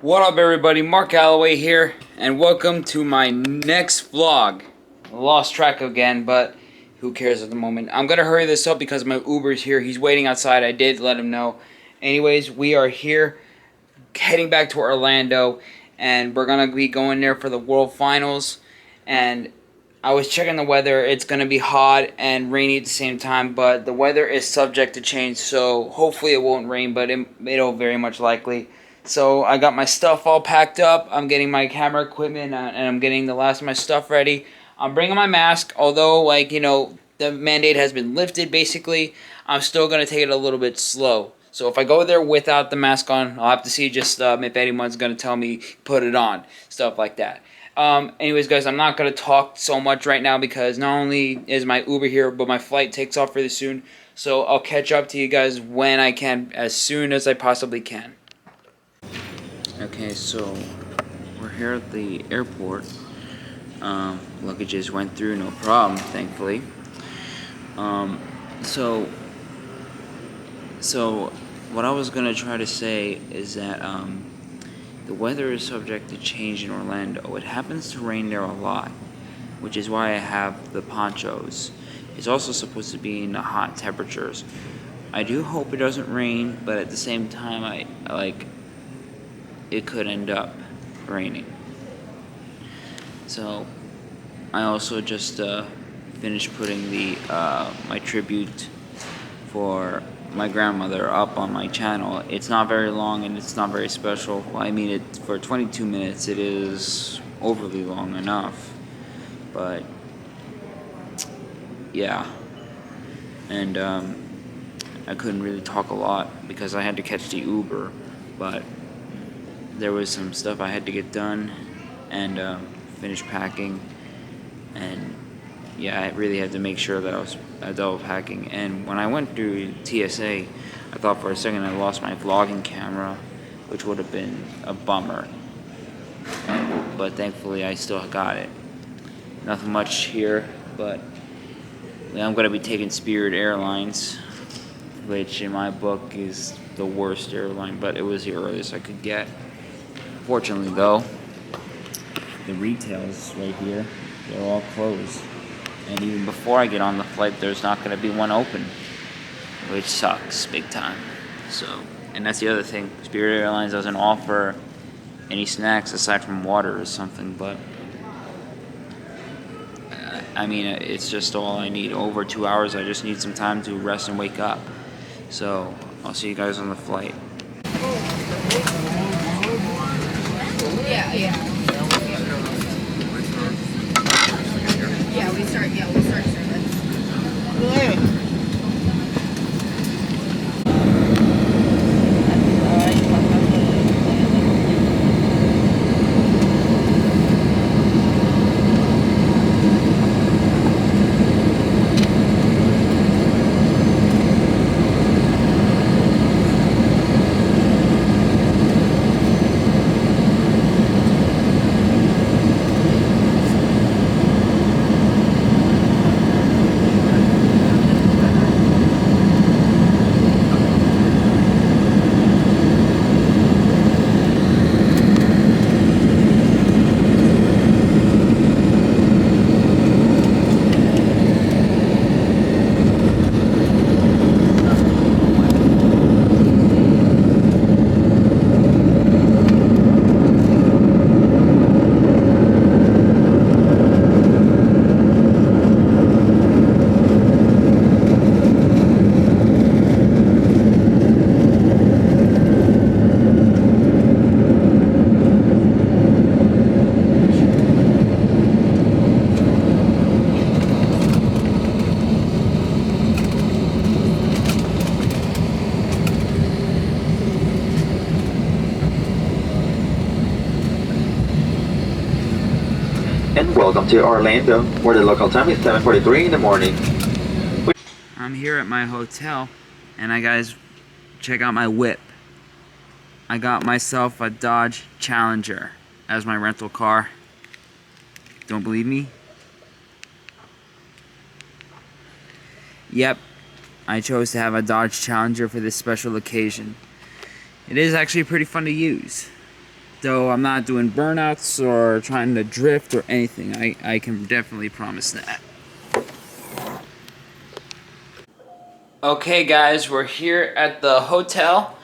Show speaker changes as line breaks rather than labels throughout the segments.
What up, everybody? Mark Galloway here, and welcome to my next vlog. I lost track again, but who cares at the moment. I'm gonna hurry this up because my Uber's here. He's waiting outside. I did let him know. Anyways, we are here, heading back to Orlando, and we're gonna be going there for the World Finals. And I was checking the weather. It's gonna be hot and rainy at the same time, but the weather is subject to change, so hopefully it won't rain, but it'll very much likely. So I got my stuff all packed up. I'm getting my camera equipment and I'm getting the last of my stuff ready. I'm bringing my mask, although, the mandate has been lifted, basically. I'm still going to take it a little bit slow. So if I go there without the mask on, I'll have to see just if anyone's going to tell me put it on, stuff like that. Anyways, guys, I'm not going to talk so much right now because not only is my Uber here, but my flight takes off really soon. So I'll catch up to you guys when I can, as soon as I possibly can. Okay, so we're here at the airport. Luggages went through no problem, thankfully. So what I was gonna try to say is that the weather is subject to change in Orlando. It happens to rain there a lot, which is why I have the ponchos. It's also supposed to be in the hot temperatures. I do hope it doesn't rain, but at the same time, it could end up raining. So I also just finished putting the my tribute for my grandmother up on my channel. It's not very long and it's not very special. Well, I mean, for 22 minutes it is overly long enough, but yeah. And I couldn't really talk a lot because I had to catch the Uber, but there was some stuff I had to get done and finish packing, and yeah, I really had to make sure that I was double packing. And when I went through TSA, I thought for a second I lost my vlogging camera, which would have been a bummer, but thankfully I still got it. Nothing much here, but I'm going to be taking Spirit Airlines, which in my book is the worst airline, but it was the earliest I could get. Fortunately, though, the retails right here, they're all closed. And even before I get on the flight, there's not going to be one open, which sucks big time. So, and that's the other thing. Spirit Airlines doesn't offer any snacks aside from water or something, but I mean, it's just all I need. Over 2 hours, I just need some time to rest and wake up. So, I'll see you guys on the flight.
Yeah. Yeah, we start service.
And welcome to Orlando, where the local time is 7:43 in the morning.
I'm here at my hotel, and guys, check out my whip. I got myself a Dodge Challenger as my rental car. Don't believe me? Yep, I chose to have a Dodge Challenger for this special occasion. It is actually pretty fun to use. though I'm not doing burnouts or trying to drift or anything. I can definitely promise that. Okay guys, we're here at the hotel,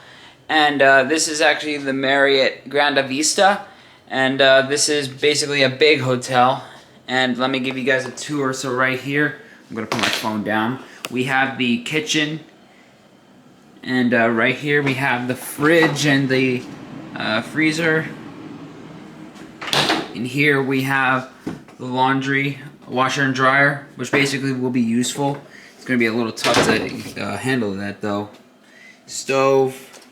and this is actually the Marriott Grande Vista, and this is basically a big hotel. And let me give you guys a tour. So right here, I'm gonna put my phone down. We have the kitchen, and right here we have the fridge and the freezer. And here we have the laundry, washer and dryer, which basically will be useful. It's going to be a little tough to handle that though. Stove,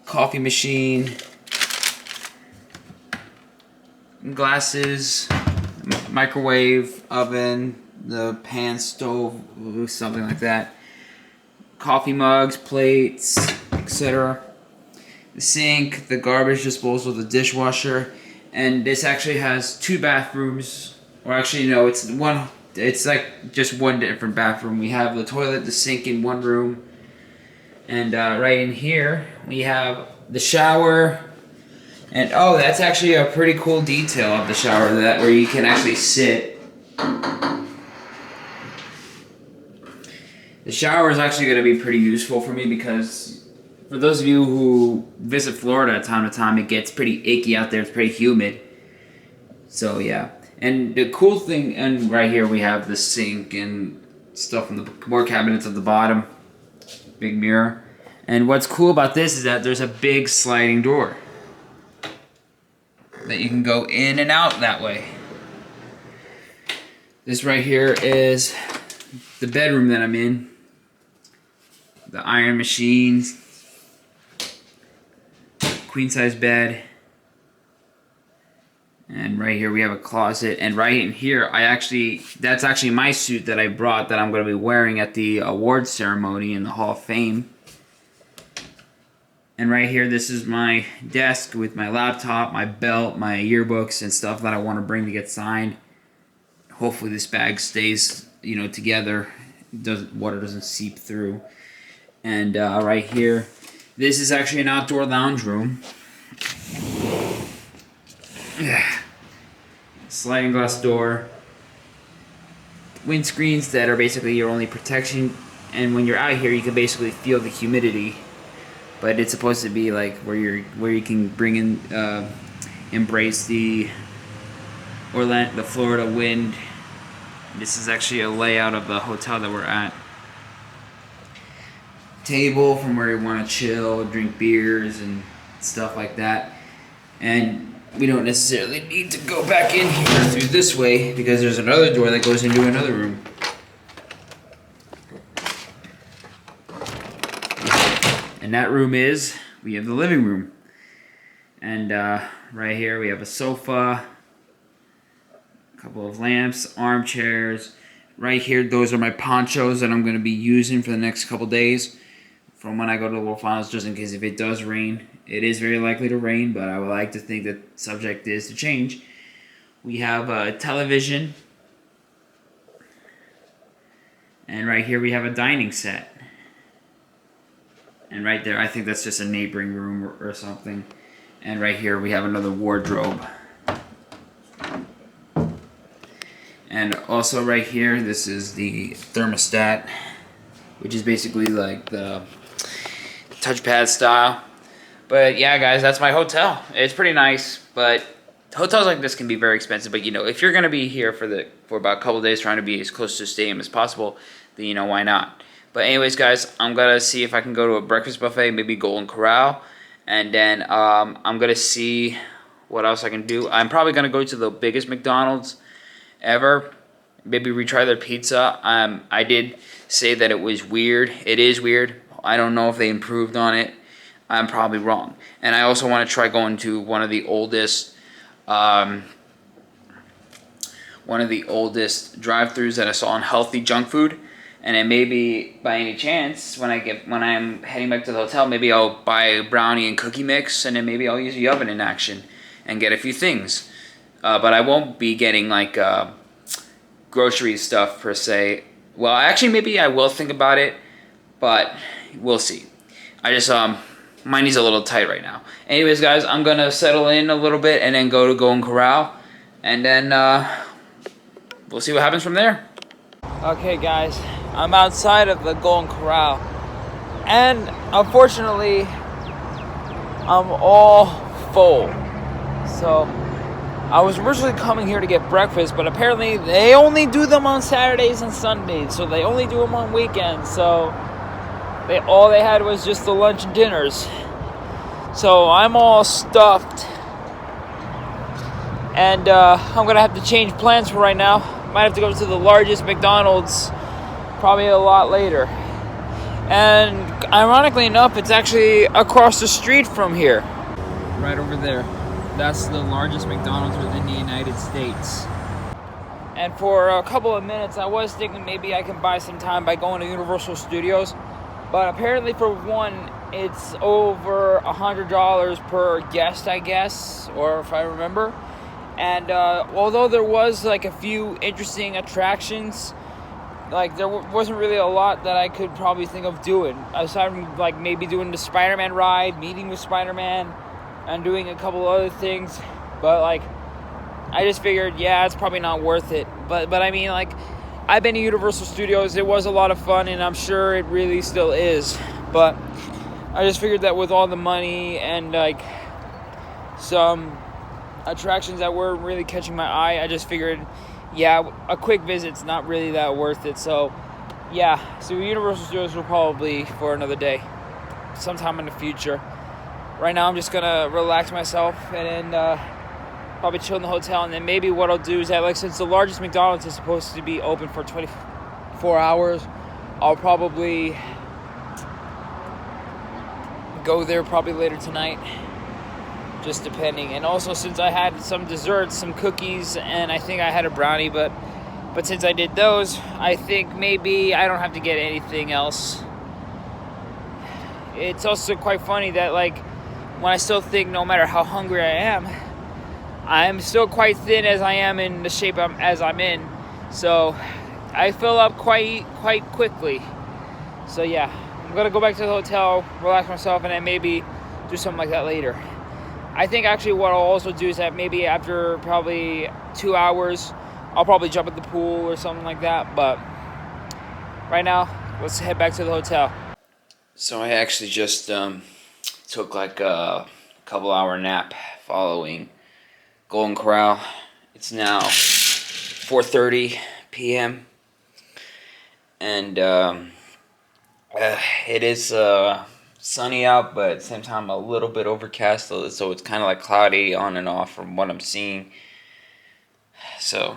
coffee machine, glasses, microwave, oven, the pan stove, something like that. Coffee mugs, plates, etc. The sink, the garbage disposal, the dishwasher, and this actually has 2 bathrooms. Or actually, no, it's one. It's like just one different bathroom. We have the toilet, the sink in one room, and right in here we have the shower. And oh, that's actually a pretty cool detail of the shower, that where you can actually sit. The shower is actually going to be pretty useful for me because for those of you who visit Florida time to time, it gets pretty icky out there. It's pretty humid. So yeah. And the cool thing, and right here we have the sink and stuff in the more cabinets at the bottom. Big mirror. And what's cool about this is that there's a big sliding door that you can go in and out that way. This right here is the bedroom that I'm in. The iron machine, queen size bed, and right here we have a closet. And right in here, that's actually my suit that I brought that I'm going to be wearing at the awards ceremony in the Hall of Fame. And right here, this is my desk with my laptop, my belt, my yearbooks, and stuff that I want to bring to get signed. Hopefully this bag stays, together. Water doesn't seep through. And right here, this is actually an outdoor lounge room. Sliding glass door. Windscreens that are basically your only protection. And when you're out here, you can basically feel the humidity. But it's supposed to be like where you can bring in, embrace the Florida wind. This is actually a layout of the hotel that we're at. Table from where you want to chill, drink beers and stuff like that. And we don't necessarily need to go back in here through this way because there's another door that goes into another room. And that room we have the living room. And right here we have a sofa, a couple of lamps, armchairs. Right here, those are my ponchos that I'm going to be using for the next couple days from when I go to the World Finals, just in case if it does rain. It is very likely to rain, but I would like to think that subject is to change. We have a television. And right here we have a dining set. And right there, I think that's just a neighboring room or something. And right here we have another wardrobe. And also right here, this is the thermostat, which is basically like the touchpad style. But yeah, guys, that's my hotel. It's pretty nice, but hotels like this can be very expensive. But if you're gonna be here for about a couple days, trying to be as close to stadium as possible, then why not? But anyways, guys, I'm gonna see if I can go to a breakfast buffet, maybe Golden Corral, and then I'm gonna see what else I can do. I'm probably gonna go to the biggest McDonald's ever. Maybe retry their pizza. I did say that it was weird. It is weird. I don't know if they improved on it. I'm probably wrong. And I also want to try going to one of the oldest drive-thrus that I saw on healthy junk food. And then maybe by any chance, when I'm heading back to the hotel, maybe I'll buy a brownie and cookie mix, and then maybe I'll use the oven in action and get a few things. But I won't be getting like grocery stuff per se. Well, actually, maybe I will think about it, but we'll see. I just Money's a little tight right now. Anyways, guys, I'm gonna settle in a little bit and then go to Golden Corral, and then we'll see what happens from there. Okay, guys, I'm outside of the Golden Corral, and unfortunately, I'm all full. So I was originally coming here to get breakfast, but apparently they only do them on Saturdays and Sundays, so they only do them on weekends. So all they had was just the lunch and dinners. So I'm all stuffed, and I'm gonna have to change plans for right now. Might have to go to the largest McDonald's probably a lot later. And ironically enough, it's actually across the street from here. Right over there. That's the largest McDonald's within the United States. And for a couple of minutes, I was thinking maybe I can buy some time by going to Universal Studios. But apparently, for one, it's over $100 per guest, I guess, or if I remember. And although there was like a few interesting attractions, like there wasn't really a lot that I could probably think of doing, aside from like maybe doing the Spider-Man ride, meeting with Spider-Man, and doing a couple other things. But like, I just figured, yeah, it's probably not worth it. But I mean, like, I've been to Universal Studios. It was a lot of fun, and I'm sure it really still is. But I just figured that with all the money and like some attractions that weren't really catching my eye, I just figured, yeah, a quick visit's not really that worth it. So yeah, so Universal Studios will probably for another day, sometime in the future. Right now I'm just gonna relax myself and then probably chill in the hotel, and then maybe what I'll do is that, like, since the largest McDonald's is supposed to be open for 24 hours, I'll probably go there probably later tonight, just depending. And also, since I had some desserts, some cookies, and I think I had a brownie, but since I did those, I think maybe I don't have to get anything else. It's also quite funny that, like, when I still think no matter how hungry I am, I'm still quite thin as I am in the shape as I'm in. So I fill up quite quickly. So yeah, I'm gonna go back to the hotel, relax myself, and then maybe do something like that later. I think actually what I'll also do is that maybe after probably 2 hours, I'll probably jump at the pool or something like that. But right now, let's head back to the hotel. So I actually just took like a couple hour nap following Golden Corral. It's now 4:30 p.m. and it is sunny out, but at the same time a little bit overcast, so it's kind of like cloudy on and off from what I'm seeing. So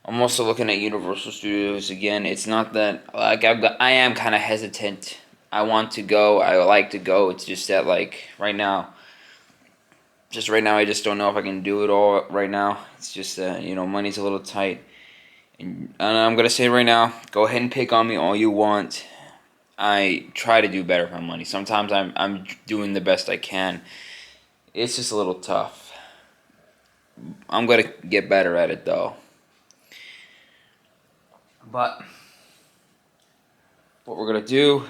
I'm also looking at Universal Studios again. It's not that, like, I am kind of hesitant. I want to go. I like to go. It's just that, like, right now, I just don't know if I can do it all right now. It's just that, money's a little tight. And I'm going to say right now, go ahead and pick on me all you want. I try to do better with my money. Sometimes I'm doing the best I can. It's just a little tough. I'm going to get better at it, though. But what we're going to do,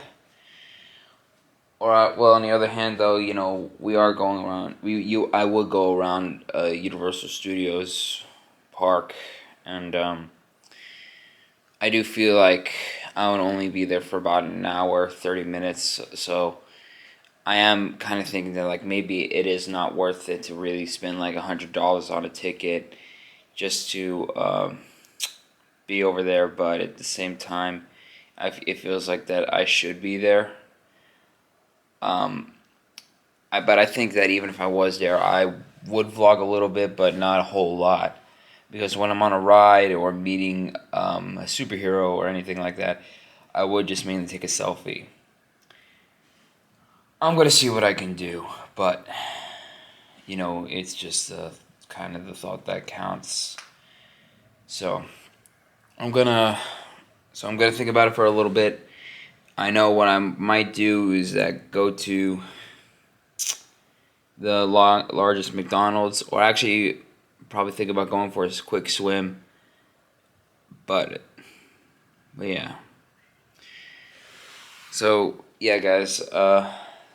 well, on the other hand, though, we are going around. I would go around Universal Studios Park, and I do feel like I would only be there for about an hour, 30 minutes. So I am kind of thinking that, like, maybe it is not worth it to really spend like $100 on a ticket just to be over there. But at the same time, it feels like that I should be there. But I think that even if I was there, I would vlog a little bit, but not a whole lot. Because when I'm on a ride or meeting a superhero or anything like that, I would just mainly take a selfie. I'm going to see what I can do, but, it's just kind of the thought that counts. So I'm going to think about it for a little bit. I know what I might do is that go to the largest McDonald's, or actually probably think about going for a quick swim. But yeah. So yeah, guys.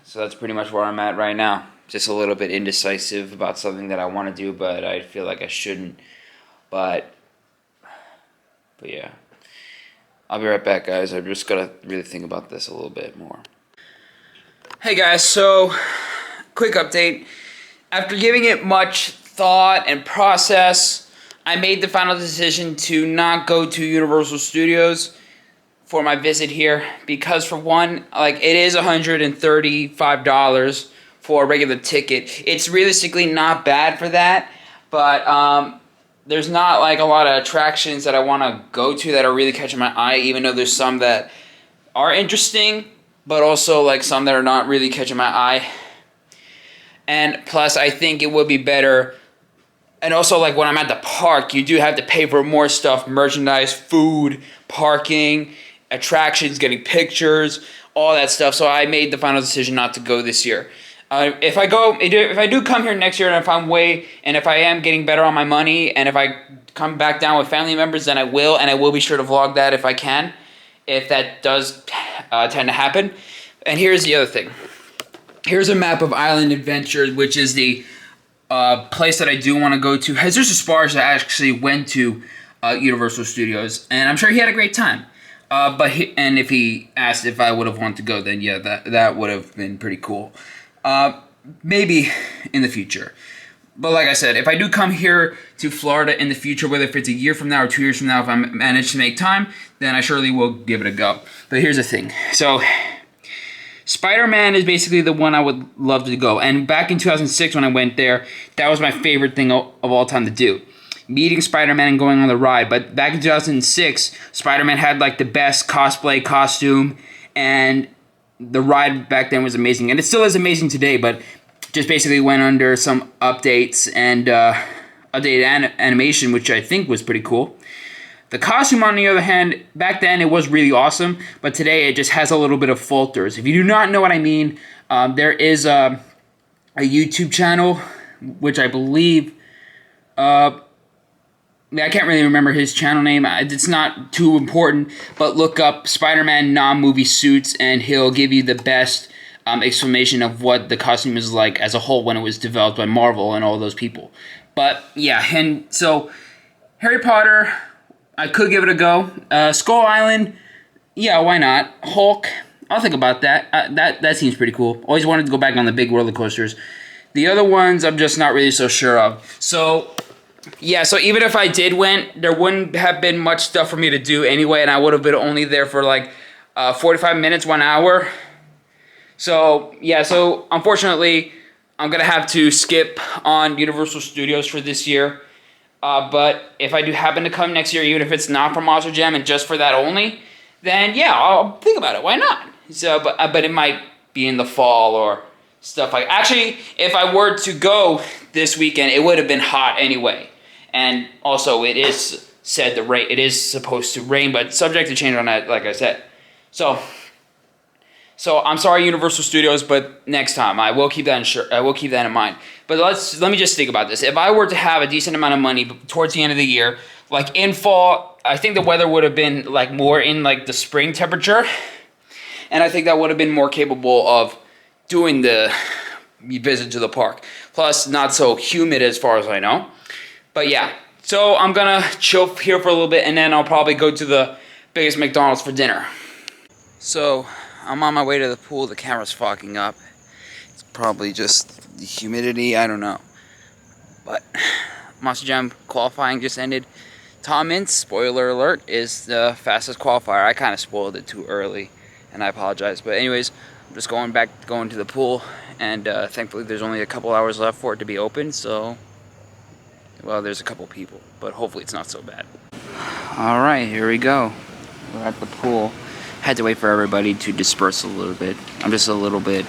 So that's pretty much where I'm at right now. Just a little bit indecisive about something that I want to do, but I feel like I shouldn't. But yeah. I'll be right back, guys. I've just got to really think about this a little bit more. Hey, guys. So, quick update. After giving it much thought and process, I made the final decision to not go to Universal Studios for my visit here because, for one, like, it is $135 for a regular ticket. It's realistically not bad for that, but there's not like a lot of attractions that I want to go to that are really catching my eye, even though there's some that are interesting, but also like some that are not really catching my eye. And plus, I think it would be better. And also, like, when I'm at the park, you do have to pay for more stuff: merchandise, food, parking, attractions, getting pictures, all that stuff. So I made the final decision not to go this year. If I do come here next year, and if I am getting better on my money, and if I come back down with family members, then I will, and I will be sure to vlog that if I can, if that does tend to happen. And here's the other thing. Here's a map of Island Adventure, which is the place that I do want to go to. Jesus Esparza actually went to Universal Studios, and I'm sure he had a great time. And if he asked if I would have wanted to go, then yeah, that would have been pretty cool. Maybe in the future. But like I said, if I do come here to Florida in the future, whether if it's a year from now or 2 years from now, if I manage to make time, then I surely will give it a go. But here's the thing. So, Spider-Man is basically the one I would love to go. And back in 2006 when I went there, that was my favorite thing of all time to do. Meeting Spider-Man and going on the ride. But back in 2006, Spider-Man had like the best cosplay costume, and the ride back then was amazing, and it still is amazing today, but just basically went under some updates and updated animation, which I think was pretty cool. The costume, on the other hand, back then it was really awesome, but today it just has a little bit of falters. If you do not know what I mean, there is a YouTube channel, which I believe... I can't really remember his channel name. It's not too important, but look up Spider-Man non-movie suits, and he'll give you the best explanation of what the costume is like as a whole when it was developed by Marvel and all those people. But yeah, and so Harry Potter, I could give it a go. Skull Island, yeah, why not? Hulk, I'll think about that. That seems pretty cool. Always wanted to go back on the big roller coasters. The other ones, I'm just not really so sure of. So... yeah, so even if I did win, there wouldn't have been much stuff for me to do anyway, and I would have been only there for like 45 minutes, 1 hour. So, yeah, so unfortunately, I'm going to have to skip on Universal Studios for this year. But if I do happen to come next year, even if it's not for Monster Jam and just for that only, then yeah, I'll think about it. Why not? So, but it might be in the fall or stuff like... actually, if I were to go this weekend, it would have been hot anyway. And also, it is said it is supposed to rain, but subject to change on that, like I said. So I'm sorry, Universal Studios, but next time I will keep that in mind. But let me just think about this. If I were to have a decent amount of money towards the end of the year, like in fall, I think the weather would have been like more in like the spring temperature, and I think that would have been more capable of doing the visit to the park. Plus, not so humid as far as I know. But yeah, so I'm gonna chill here for a little bit, and then I'll probably go to the biggest McDonald's for dinner. So, I'm on my way to the pool. The camera's fogging up. It's probably just the humidity, I don't know. But, Monster Jam qualifying just ended. Tom Ince, spoiler alert, is the fastest qualifier. I kind of spoiled it too early, and I apologize. But anyways, I'm just going to the pool, and thankfully there's only a couple hours left for it to be open, so... well, there's a couple people, but hopefully it's not so bad. Alright, here we go. We're at the pool. Had to wait for everybody to disperse a little bit. I'm just a little bit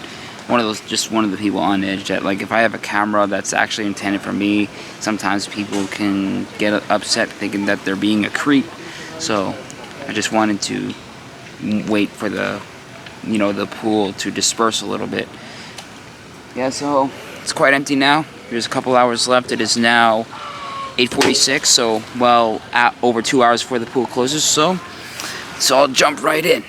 one of the people on edge that, like, if I have a camera that's actually intended for me, sometimes people can get upset thinking that they're being a creep. So I just wanted to wait for the pool to disperse a little bit. Yeah, so it's quite empty now. There's a couple hours left. It is now 8:46, so over 2 hours before the pool closes, so I'll jump right in.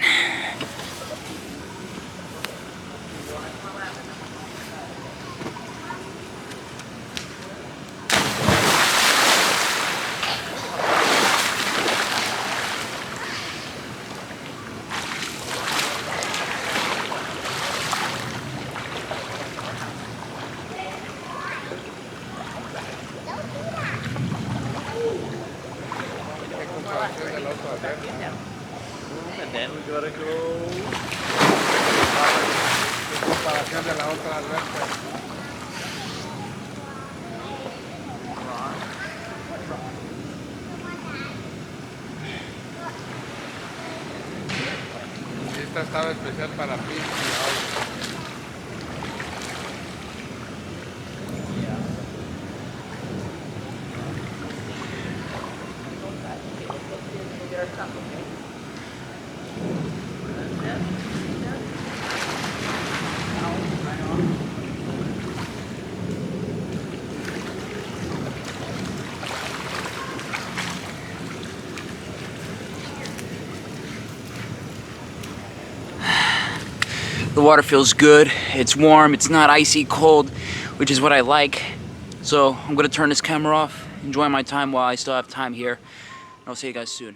Gotta go. Comparación de la otra alberca. Esta estaba especial para pizza.
The water feels good, it's warm, it's not icy cold, which is what I like. So I'm gonna turn this camera off, enjoy my time while I still have time here, and I'll see you guys soon.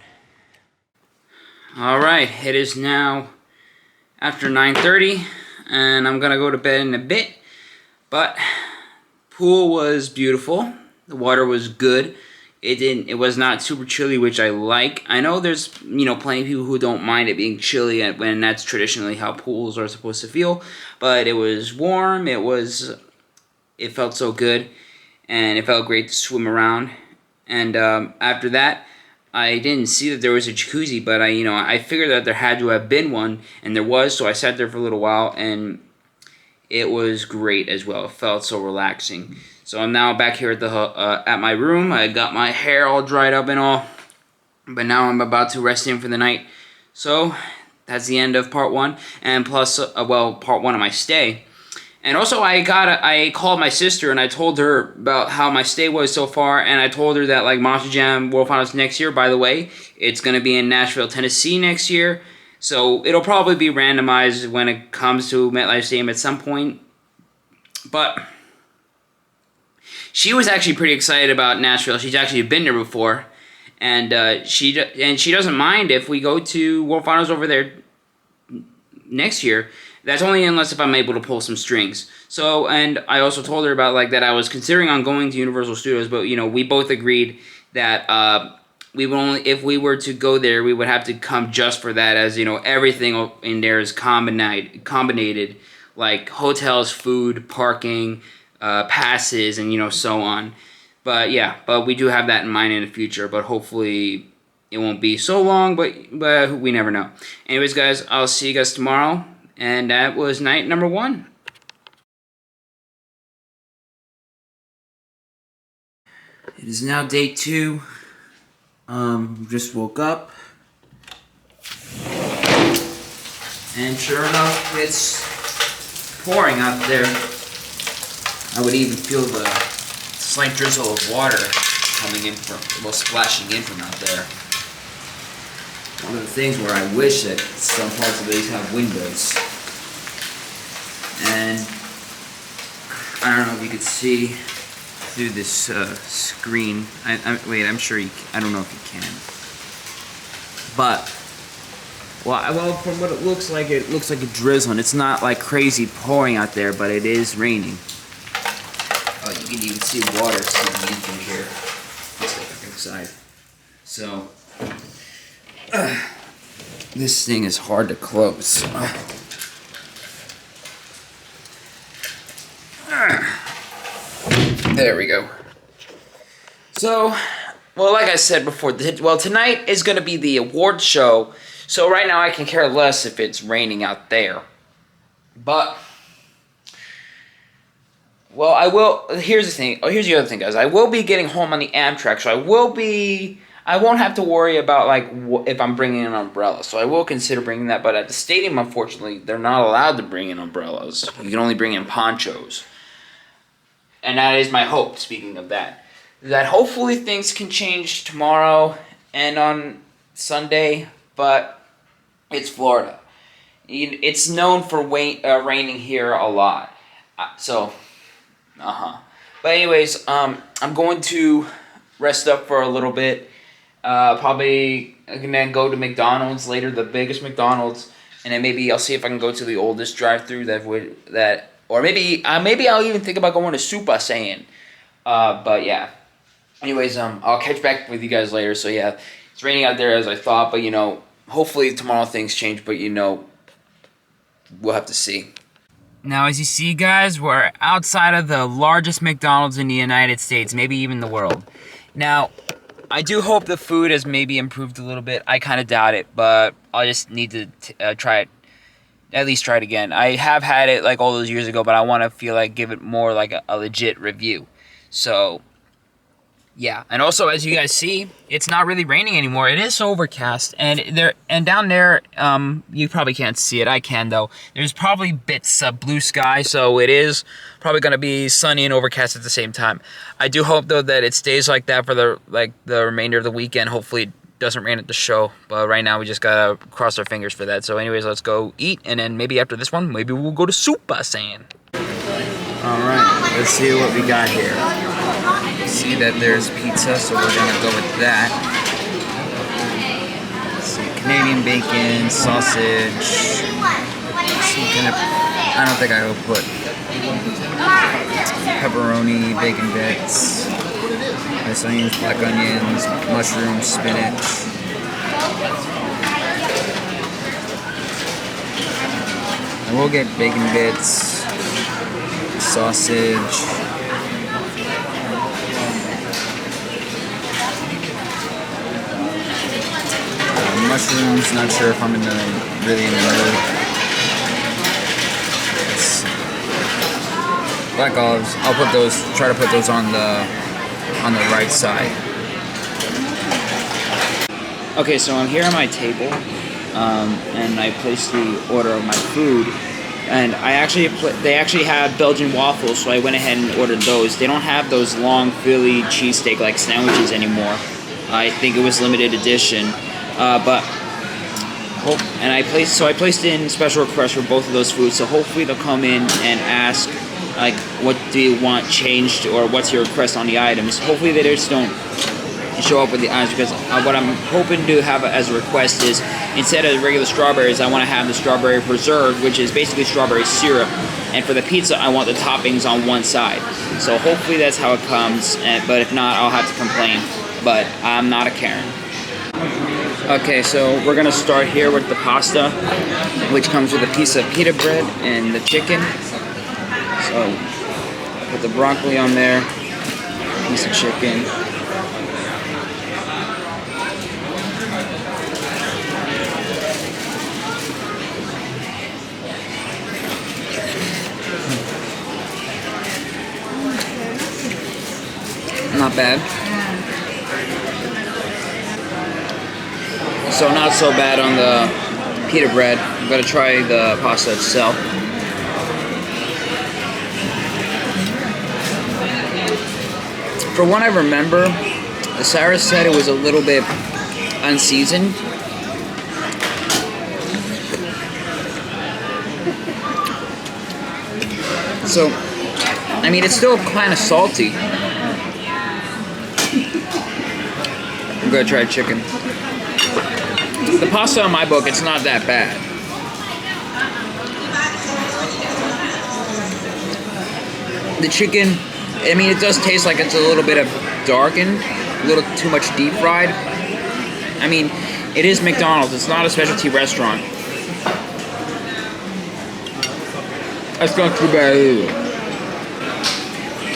Alright, it is now after 9:30, and I'm gonna go to bed in a bit, but pool was beautiful, the water was good. It was not super chilly, which I like. I know there's, plenty of people who don't mind it being chilly when that's traditionally how pools are supposed to feel. But it was warm, it felt so good, and it felt great to swim around. And after that, I didn't see that there was a jacuzzi, but I figured that there had to have been one, and there was, so I sat there for a little while, and it was great as well. It felt so relaxing. So I'm now back here at my room. I got my hair all dried up and all, but now I'm about to rest in for the night. So that's the end of part one, and plus, part one of my stay. And also, I called my sister and I told her about how my stay was so far, and I told her that Monster Jam World Finals next year. By the way, it's gonna be in Nashville, Tennessee next year. So it'll probably be randomized when it comes to MetLife Stadium at some point, but she was actually pretty excited about Nashville. She's actually been there before, and she doesn't mind if we go to World Finals over there next year. That's only unless if I'm able to pull some strings. So, and I also told her about that I was considering on going to Universal Studios, but we both agreed that we would only, if we were to go there, we would have to come just for that, as everything in there is combinated, like hotels, food, parking, passes, and so on. But yeah, we do have that in mind in the future, but hopefully it won't be so long, but we never know. Anyways, guys, I'll see you guys tomorrow, and that was night number 1. It is now day 2. Just woke up, and sure enough, it's pouring out there. I would even feel the slight drizzle of water coming in splashing in from out there. One of the things where I wish that some parts of these have windows. And I don't know if you could see through this screen. Wait, I'm sure I don't know if you can. But well, from what it looks like a drizzling. It's not like crazy pouring out there, but it is raining. Oh, you can even see water seeping in from here. Let's look outside. So, this thing is hard to close. There we go. So, well, like I said before, tonight is going to be the award show. So right now I can care less if it's raining out there. But, well, I will. Here's the thing. Oh, here's the other thing, guys. I will be getting home on the Amtrak, so I won't have to worry about if I'm bringing an umbrella. So I will consider bringing that. But at the stadium, unfortunately, they're not allowed to bring in umbrellas. You can only bring in ponchos. And that is my hope. Speaking of that hopefully things can change tomorrow and on Sunday. But it's Florida. It's known for raining here a lot. But anyways, I'm going to rest up for a little bit. Probably gonna go to McDonald's later, the biggest McDonald's, and then maybe I'll see if I can go to the oldest drive-through or maybe I'll even think about going to Super Saiyan. But yeah. Anyways, I'll catch back with you guys later. So yeah, it's raining out there as I thought, but hopefully tomorrow things change, but you know, we'll have to see. Now, as you see, guys, we're outside of the largest McDonald's in the United States, maybe even the world. Now, I do hope the food has maybe improved a little bit. I kind of doubt it, but I just need to try it. At least try it again. I have had it like all those years ago, but I want to feel like give it more like a legit review. So, yeah. And also, as you guys see, it's not really raining anymore. It is overcast, and down there, you probably can't see it. I can though. There's probably bits of blue sky, so it is probably gonna be sunny and overcast at the same time. I do hope though that it stays like that for the remainder of the weekend. Hopefully, it doesn't rain at the show, but right now we just gotta cross our fingers for that. So anyways, let's go eat, and then maybe after this one, maybe we'll go to Super Saiyan. Alright, let's see what we got here. See that there's pizza, so we're gonna go with that. Let's see, Canadian bacon, sausage. I don't think I will put pepperoni, bacon bits. Nice onions, black onions, mushrooms, spinach. And we'll get bacon bits, sausage, mushrooms. Not sure if I'm really in the mood. Black olives. I'll put those. Try to put those on the right side. Okay, so I'm here at my table, and I placed the order of my food, and they actually have Belgian waffles, so I went ahead and ordered those. They don't have those long Philly cheesesteak like sandwiches anymore. I think it was limited edition, I placed in special requests for both of those foods. So hopefully they'll come in and ask, like, what do you want changed, or what's your request on the items. Hopefully they just don't show up with the items, because what I'm hoping to have as a request is, instead of regular strawberries, I want to have the strawberry preserve, which is basically strawberry syrup. And for the pizza, I want the toppings on one side. So hopefully that's how it comes, but if not, I'll have to complain. But I'm not a Karen. Okay, so we're gonna start here with the pasta, which comes with a piece of pita bread and the chicken. So put the broccoli on there, piece of chicken. Not bad. So not so bad on the pita bread. I'm gonna try the pasta itself. For what I remember, Sarah said it was a little bit unseasoned. So, I mean, it's still kind of salty. I'm gonna try chicken. The pasta in my book, it's not that bad. The chicken, I mean, it does taste like it's a little bit of darkened, a little too much deep fried. I mean, it is McDonald's, it's not a specialty restaurant. That's not too bad either.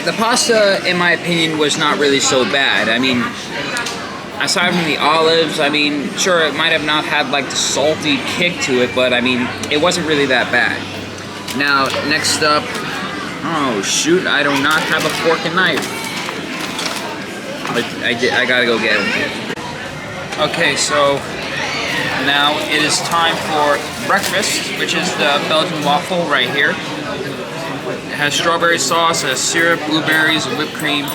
The pasta, in my opinion, was not really so bad. I mean, aside from the olives, I mean, sure, it might have not had like the salty kick to it, but I mean, it wasn't really that bad. Now, next up, oh shoot, I do not have a fork and knife. I gotta go get it. Okay, so now it is time for breakfast, which is the Belgian waffle right here. It has strawberry sauce, it has syrup, blueberries, and whipped cream.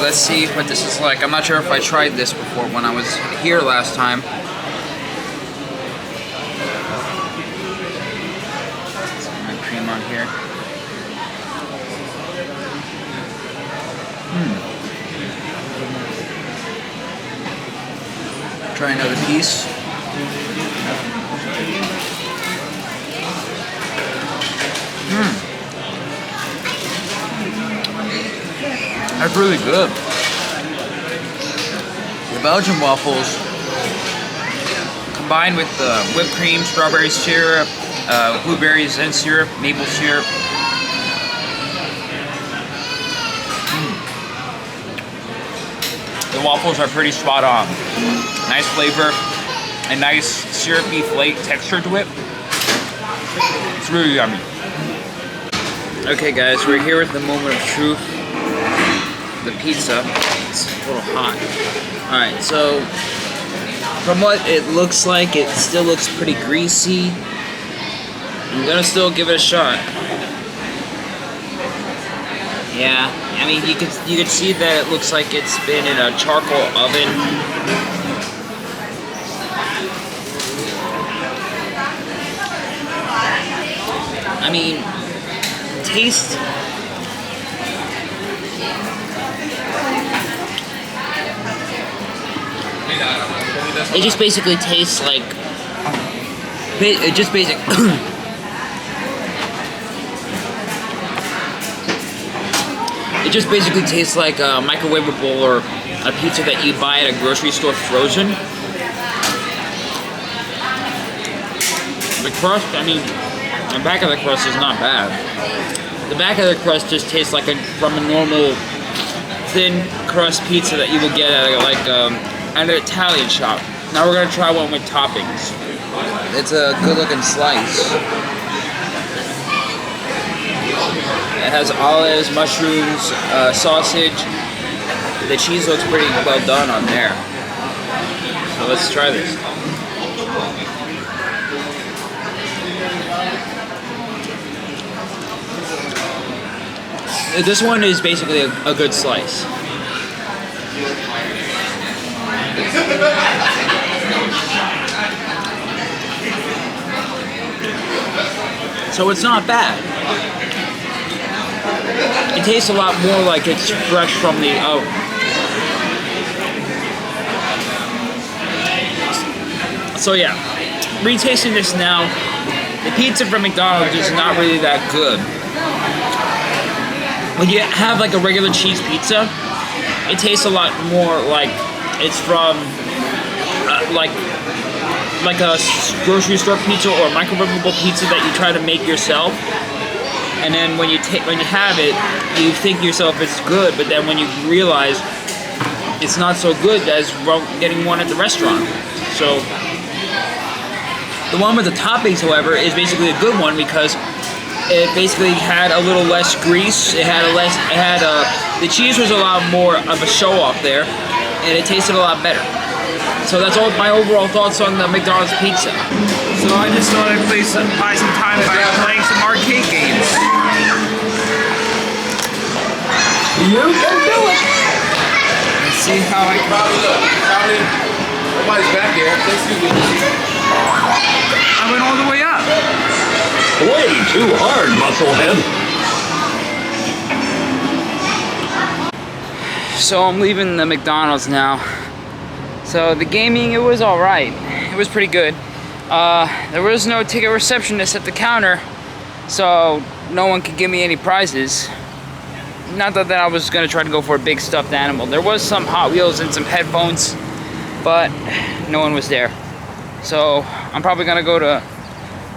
Let's see what this is like. I'm not sure if I tried this before when I was here last time. My cream on here. Try another piece. That's really good. The Belgian waffles come combined with whipped cream, strawberry syrup, blueberries and syrup, maple syrup. The waffles are pretty spot on. Nice flavor, a nice syrupy flake texture to it. It's really yummy. Okay guys, we're here with the moment of truth. The pizza. It's a little hot. Alright, so from what it looks like, it still looks pretty greasy. I'm gonna still give it a shot. Yeah, I mean you can see that it looks like it's been in a charcoal oven. I mean, taste. It just basically tastes like. It just basically. It just basically tastes like a microwavable or a pizza that you buy at a grocery store frozen. The crust, I mean, the back of the crust is not bad. The back of the crust just tastes like from a normal thin crust pizza that you would get at at an Italian shop. Now we're gonna try one with toppings. It's a good looking slice. It has olives, mushrooms, sausage. The cheese looks pretty well done on there. So let's try this. This one is basically a good slice. So it's not bad. It tastes a lot more like it's fresh from the oven. So yeah, retasting this now, the pizza from McDonald's is not really that good. When you have like a regular cheese pizza, it tastes a lot more like it's from like a grocery store pizza or a microwavable pizza that you try to make yourself. And then when you have it, you think to yourself it's good, but then when you realize it's not so good as getting one at the restaurant. So the one with the toppings, however, is basically a good one because it basically had a little less grease. The cheese was a lot more of a show off there, and it tasted a lot better. So that's all my overall thoughts on the McDonald's pizza. So I just thought I'd buy some time by playing some arcade games.
You can do it!
Let's see how I can...
Probably, nobody's back there.
I went all the way up.
Way too hard, musclehead.
So I'm leaving the McDonald's now. So the gaming, it was alright. It was pretty good. There was no ticket receptionist at the counter, so no one could give me any prizes. Not that I was going to try to go for a big stuffed animal. There was some Hot Wheels and some headphones, but no one was there. So I'm probably going to go to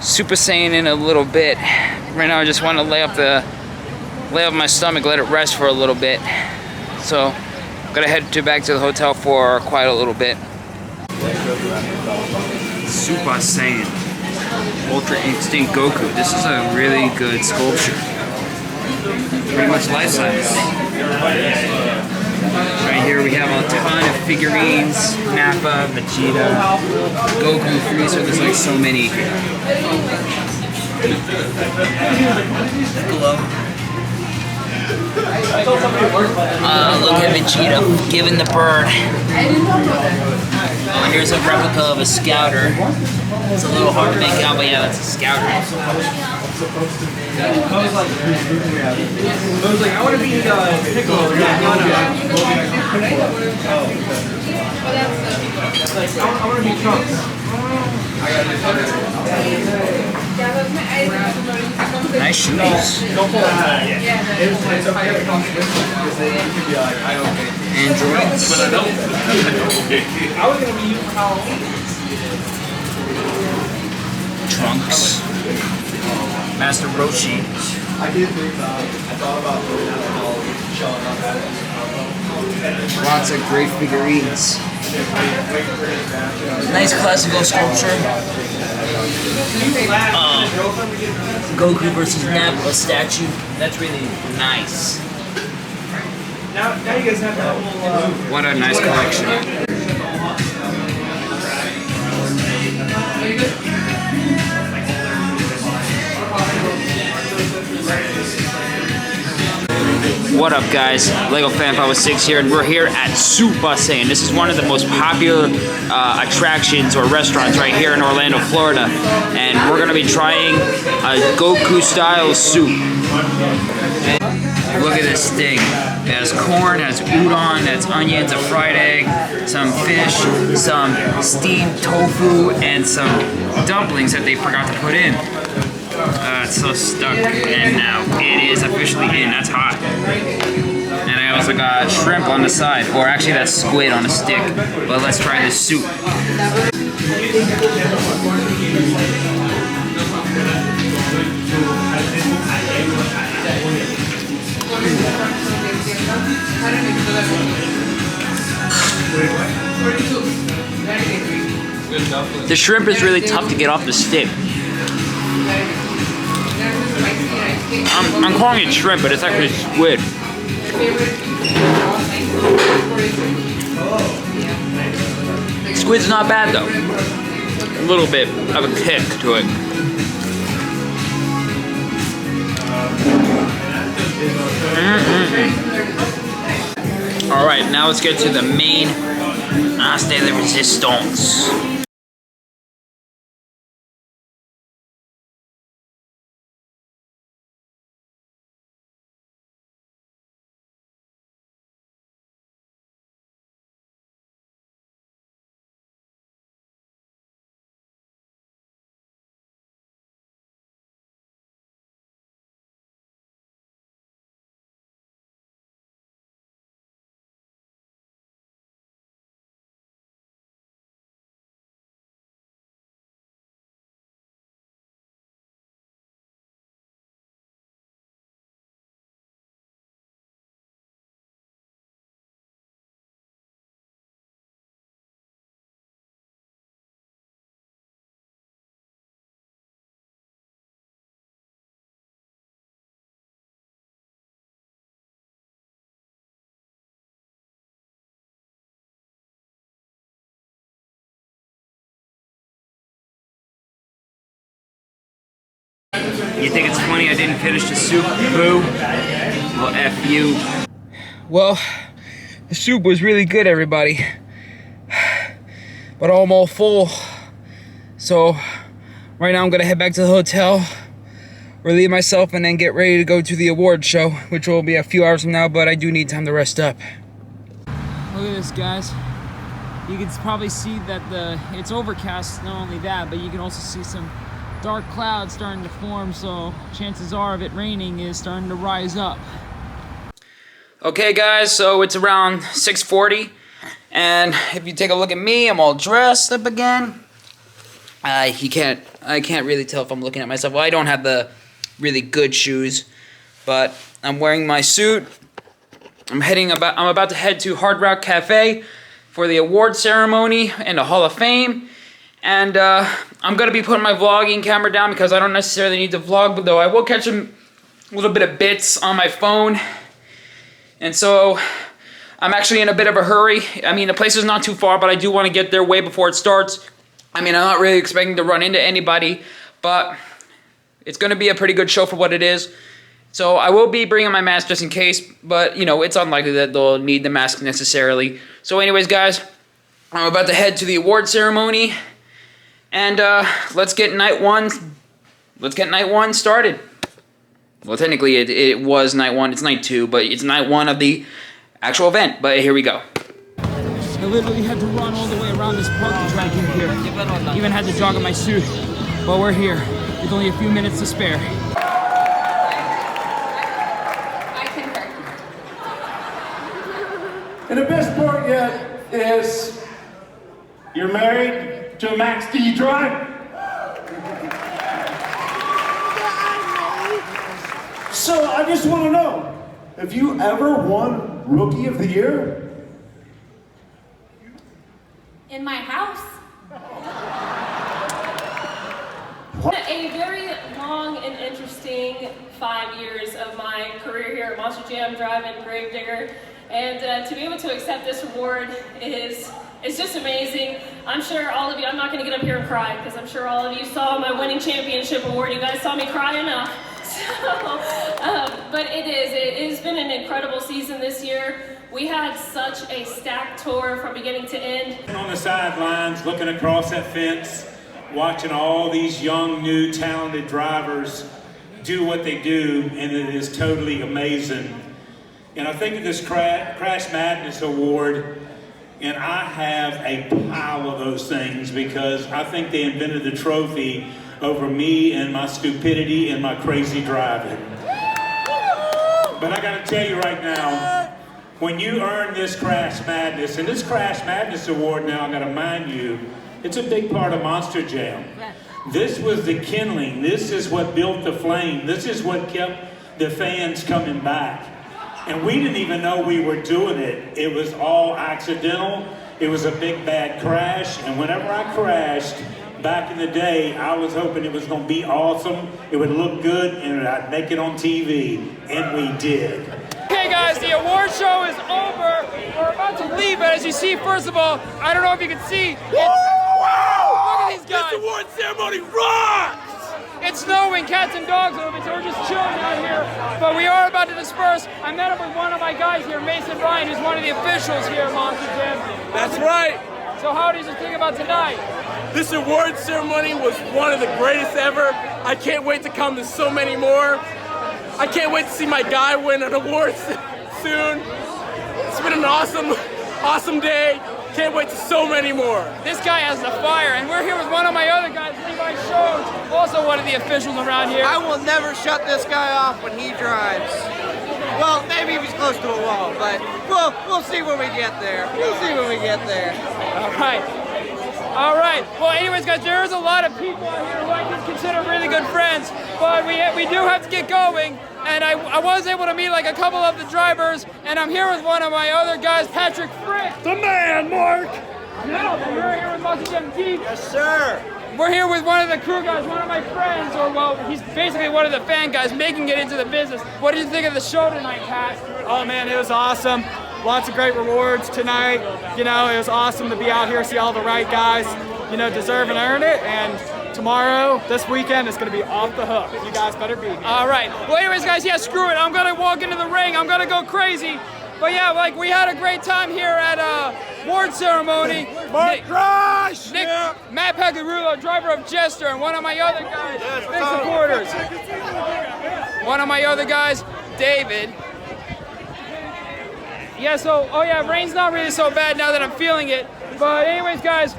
Super Saiyan in a little bit. Right now I just want to lay off my stomach, let it rest for a little bit. So I'm going to head back to the hotel for quite a little bit. Super Saiyan Ultra Instinct Goku. This is a really good sculpture. Pretty much life-size. Right here we have a ton of figurines. Nappa, Vegeta, Goku, Frieza. There's like so many here. Look at Vegeta giving the bird. Oh, here's a replica of a Scouter. It's a little hard to make out, but yeah, that's a Scouter.
I was like, I want to be Piccolo. I want to be Trunks.
Nice shoes. Androids.
I was going to be you for Halloween.
trunks. Master Roshi. Lots of great figurines. Nice classical sculpture. Goku versus Nappa statue. That's really nice.
Now you guys have that whole.
What a nice collection. What up, guys? Lego Fan 506 here, and we're here at Super Saiyan. This is one of the most popular attractions or restaurants right here in Orlando, Florida. And we're gonna be trying a Goku-style soup. Look at this thing. It has corn, it has udon, it has onions, a fried egg, some fish, some steamed tofu, and some dumplings that they forgot to put in. It's so stuck in now. It is officially in. That's hot. And I also got shrimp on the side, or actually that's squid on a stick. But let's try this soup. The shrimp is really tough to get off the stick. I'm calling it shrimp, but it's actually squid. Squid's not bad though. A little bit of a kick to it. Alright, now let's get to the main pièce de résistance. You think it's funny I didn't finish the soup? Boo. Well, F you. Well, the soup was really good, everybody. But I'm all full. So, right now I'm gonna head back to the hotel, relieve myself, and then get ready to go to the award show, which will be a few hours from now, but I do need time to rest up. Look at this, guys. You can probably see that it's overcast, not only that, but you can also see some dark clouds starting to form, so chances are of it raining is starting to rise up. Okay guys, so it's around 6:40, and if you take a look at me, I'm all dressed up again. I can't really tell if I'm looking at myself. Well, I don't have the really good shoes, but I'm wearing my suit. I'm about to head to Hard Rock Cafe for the award ceremony and the Hall of Fame. And I'm going to be putting my vlogging camera down because I don't necessarily need to vlog, but though I will catch a little bit of bits on my phone. And so I'm actually in a bit of a hurry. I mean, the place is not too far, but I do want to get there way before it starts. I mean, I'm not really expecting to run into anybody, but it's going to be a pretty good show for what it is. So I will be bringing my mask just in case, but, you know, it's unlikely that they'll need the mask necessarily. So anyways, guys, I'm about to head to the award ceremony. And let's get night one started. Well, technically it was night one. It's night two, but it's night one of the actual event. But here we go. I literally had to run all the way around this park to try to get here. Even had to jog in my suit. But we're here with only a few minutes to spare.
I concur.
And the best part yet is you're married to a Max D driver. So I just want to know, have you ever won Rookie of the Year?
In my house. A very long and interesting 5 years of my career here at Monster Jam Drive-In Gravedigger, and to be able to accept this award is just amazing. I'm sure all of you, I'm not going to get up here and cry because I'm sure all of you saw my winning championship award. You guys saw me cry enough. But it has been an incredible season this year. We had such a stacked tour from beginning to end.
On the sidelines, looking across that fence, watching all these young, new, talented drivers do what they do, and it is totally amazing. And I think of this Crash Madness Award, and I have a pile of those things because I think they invented the trophy over me and my stupidity and my crazy driving. But I gotta tell you right now, when you earn this Crash Madness, and this Crash Madness Award now, I gotta mind you, it's a big part of Monster Jam. This was the kindling. This is what built the flame. This is what kept the fans coming back. And we didn't even know we were doing it. It was all accidental. It was a big bad crash. And whenever I crashed, back in the day, I was hoping it was gonna be awesome. It would look good and I'd make it on TV. And we did.
Okay guys, the award show is over. We're about to leave, but as you see, first of all, I don't know if you can see. Look at these guys.
This award ceremony rocks!
It's snowing, cats and dogs a little bit, so we're just chilling out here. But we are about to disperse. I met up with one of my guys here, Mason Ryan, who's one of the officials here at Monster Jam.
That's right.
So how did you think about tonight?
This award ceremony was one of the greatest ever. I can't wait to come to so many more. I can't wait to see my guy win an award soon. It's been an awesome day. Can't wait to so many more.
This guy has the fire, and we're here with one of my other guys, Levi Shones, also one of the officials around here.
I will never shut this guy off when he drives. Well, maybe if he's close to a wall, but we'll see when we get there. We'll see when we get there.
All right. Well, anyways, guys, there's a lot of people out here who I can consider really good friends, but we do have to get going. And I was able to meet like a couple of the drivers, and I'm here with one of my other guys, Patrick Frick.
The man, Mark!
No, we're here with Monster Jam Geek.
Yes, sir.
We're here with one of the crew guys, one of my friends, or well, he's basically one of the fan guys making it into the business. What did you think of the show tonight, Pat?
Oh man, it was awesome. Lots of great rewards tonight. You know, it was awesome to be out here, see all the right guys, you know, deserve and earn it. And tomorrow, this weekend, is going to be off the hook. You guys better be here.
All right. Well, anyways, guys, yeah, screw it. I'm going to walk into the ring. I'm going to go crazy. But yeah, like, we had a great time here at award ceremony.
Crash!
Matt Pagliarulo, driver of Jester, and one of my other guys, big supporters. One of my other guys, David. Yeah, so, oh yeah, rain's not really so bad now that I'm feeling it. But anyways, guys,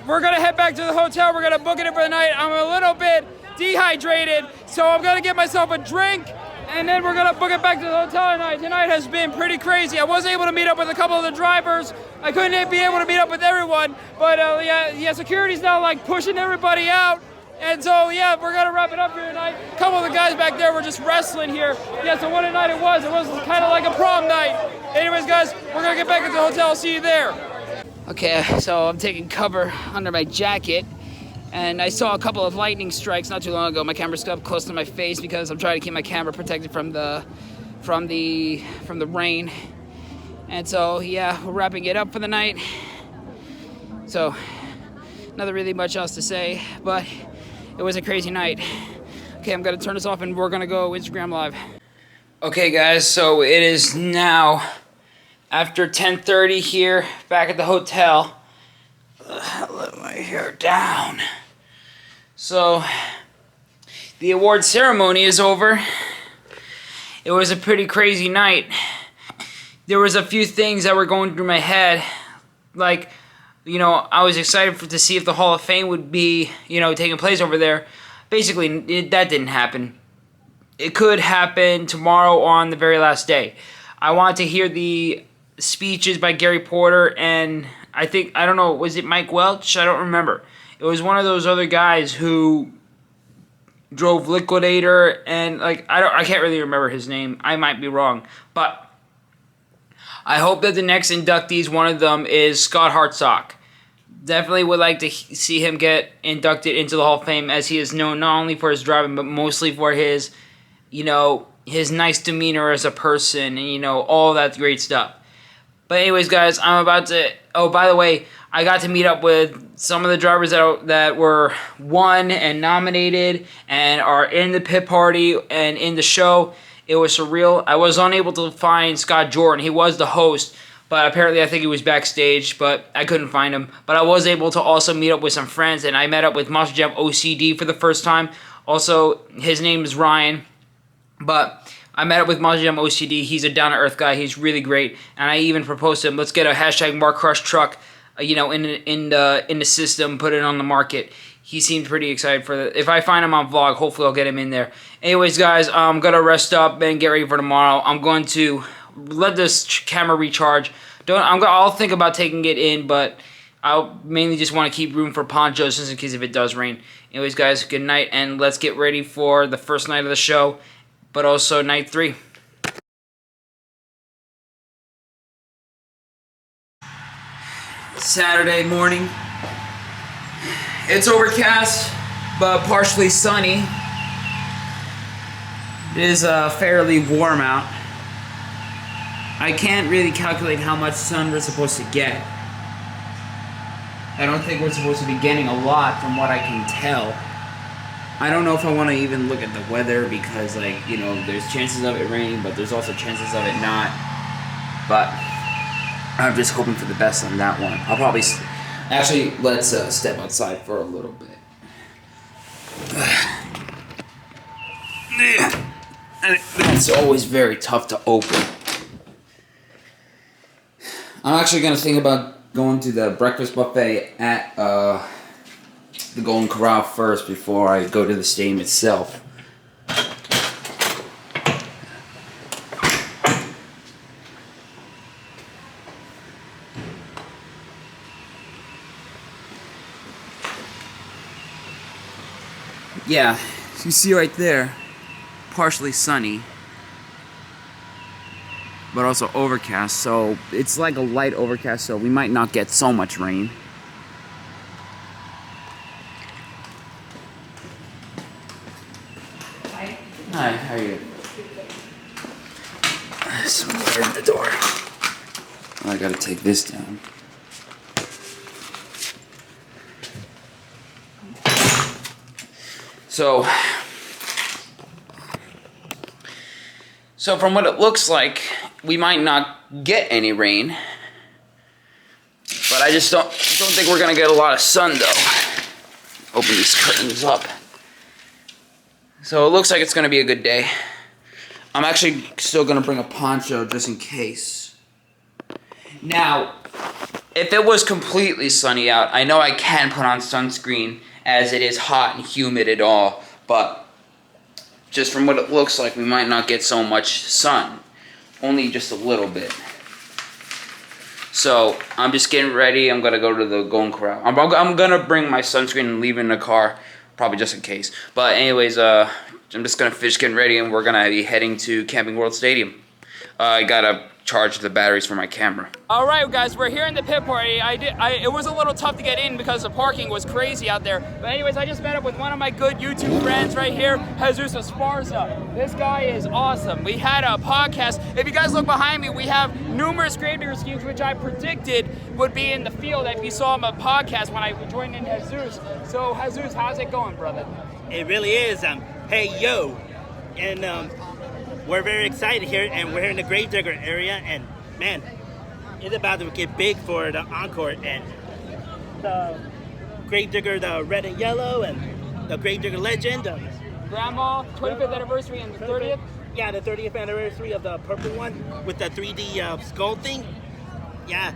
we're gonna head back to the hotel. We're gonna book it for the night. I'm a little bit dehydrated, so I'm gonna get myself a drink, and then we're gonna book it back to the hotel tonight. Tonight has been pretty crazy. I was able to meet up with a couple of the drivers. I couldn't be able to meet up with everyone, but yeah, security's now like pushing everybody out. And so, yeah, we're gonna wrap it up here tonight. A couple of the guys back there were just wrestling here. Yeah, so what a night it was. It was kind of like a prom night. Anyways, guys, we're gonna get back at the hotel. I'll see you there. Okay, so I'm taking cover under my jacket, and I saw a couple of lightning strikes not too long ago. My camera's up close to my face because I'm trying to keep my camera protected from the rain. And so, yeah, we're wrapping it up for the night. So, nothing really much else to say, but it was a crazy night. Okay, I'm gonna turn this off and we're gonna go Instagram Live. Okay, guys, so it is now after 10:30 here, back at the hotel. I let my hair down. So, the award ceremony is over. It was a pretty crazy night. There was a few things that were going through my head, like, you know, I was excited to see if the Hall of Fame would be, you know, taking place over there. Basically, that didn't happen. It could happen tomorrow on the very last day. I want to hear the speeches by Gary Porter and I don't know, was it Mike Welch? I don't remember. It was one of those other guys who drove Liquidator, and like I can't really remember his name. I might be wrong, but I hope that the next inductees, one of them is Scott Hartsock. Definitely would like to see him get inducted into the Hall of Fame, as he is known not only for his driving, but mostly for his, his nice demeanor as a person, and, all that great stuff. But anyways, guys, I'm about to... Oh, by the way, I got to meet up with some of the drivers that were won and nominated and are in the pit party and in the show. It was surreal. I was unable to find Scott Jordan. He was the host, but apparently I think he was backstage, but I couldn't find him. But I was able to also meet up with some friends, and I met up with Monster Jam OCD for the first time. Also, his name is Ryan, but I met up with Monster Jam OCD. He's a down-to-earth guy. He's really great, and I even proposed to him, let's get a hashtag Mark Crush truck, in the system, put it on the market. He seemed pretty excited for that. If I find him on vlog, hopefully I'll get him in there. Anyways, guys, I'm going to rest up and get ready for tomorrow. I'm going to let this camera recharge. I'll think about taking it in, but I'll mainly just want to keep room for ponchos just in case if it does rain. Anyways, guys, good night, and let's get ready for the first night of the show, but also night 3. Saturday morning. It's overcast, but partially sunny. It is fairly warm out. I can't really calculate how much sun we're supposed to get. I don't think we're supposed to be getting a lot from what I can tell. I don't know if I want to even look at the weather because, there's chances of it raining, but there's also chances of it not. But I'm just hoping for the best on that one. I'll probably... Actually, let's step outside for a little bit. And it's always very tough to open. I'm actually going to think about going to the breakfast buffet at the Golden Corral first before I go to the stadium itself. Yeah, you see right there, partially sunny, but also overcast, so it's like a light overcast, so we might not get so much rain. Hi, how are you? Someone's in the door. I gotta take this down. So from what it looks like, we might not get any rain, but I just don't think we're gonna get a lot of sun though. Open these curtains up. So it looks like it's gonna be a good day. I'm actually still gonna bring a poncho just in case. Now, if it was completely sunny out, I know I can put on sunscreen as it is hot and humid and all, but just from what it looks like, we might not get so much sun. Only just a little bit. So, I'm just getting ready. I'm going to go to the Golden Corral. I'm going to bring my sunscreen and leave it in the car, probably just in case. But anyways, I'm just going to finish getting ready, and we're going to be heading to Camping World Stadium. I got to charge the batteries for my camera. All right, guys, we're here in the pit party. It was a little tough to get in because the parking was crazy out there. But anyways, I just met up with one of my good YouTube friends right here, Jesus Esparza. This guy is awesome. We had a podcast. If you guys look behind me, we have numerous grave schemes which I predicted would be in the field if you saw him a podcast when I joined in Jesus. So Jesus, how's it going, brother?
It really is. Hey, yo. And we're very excited here, and we're here in the Gravedigger area, and man, it's about to get big for the Encore, and the Gravedigger, the red and yellow, and the Gravedigger Legend.
Grandma, 25th anniversary and the 30th?
Yeah, the 30th anniversary of the purple one with the 3D skull thing. Yeah.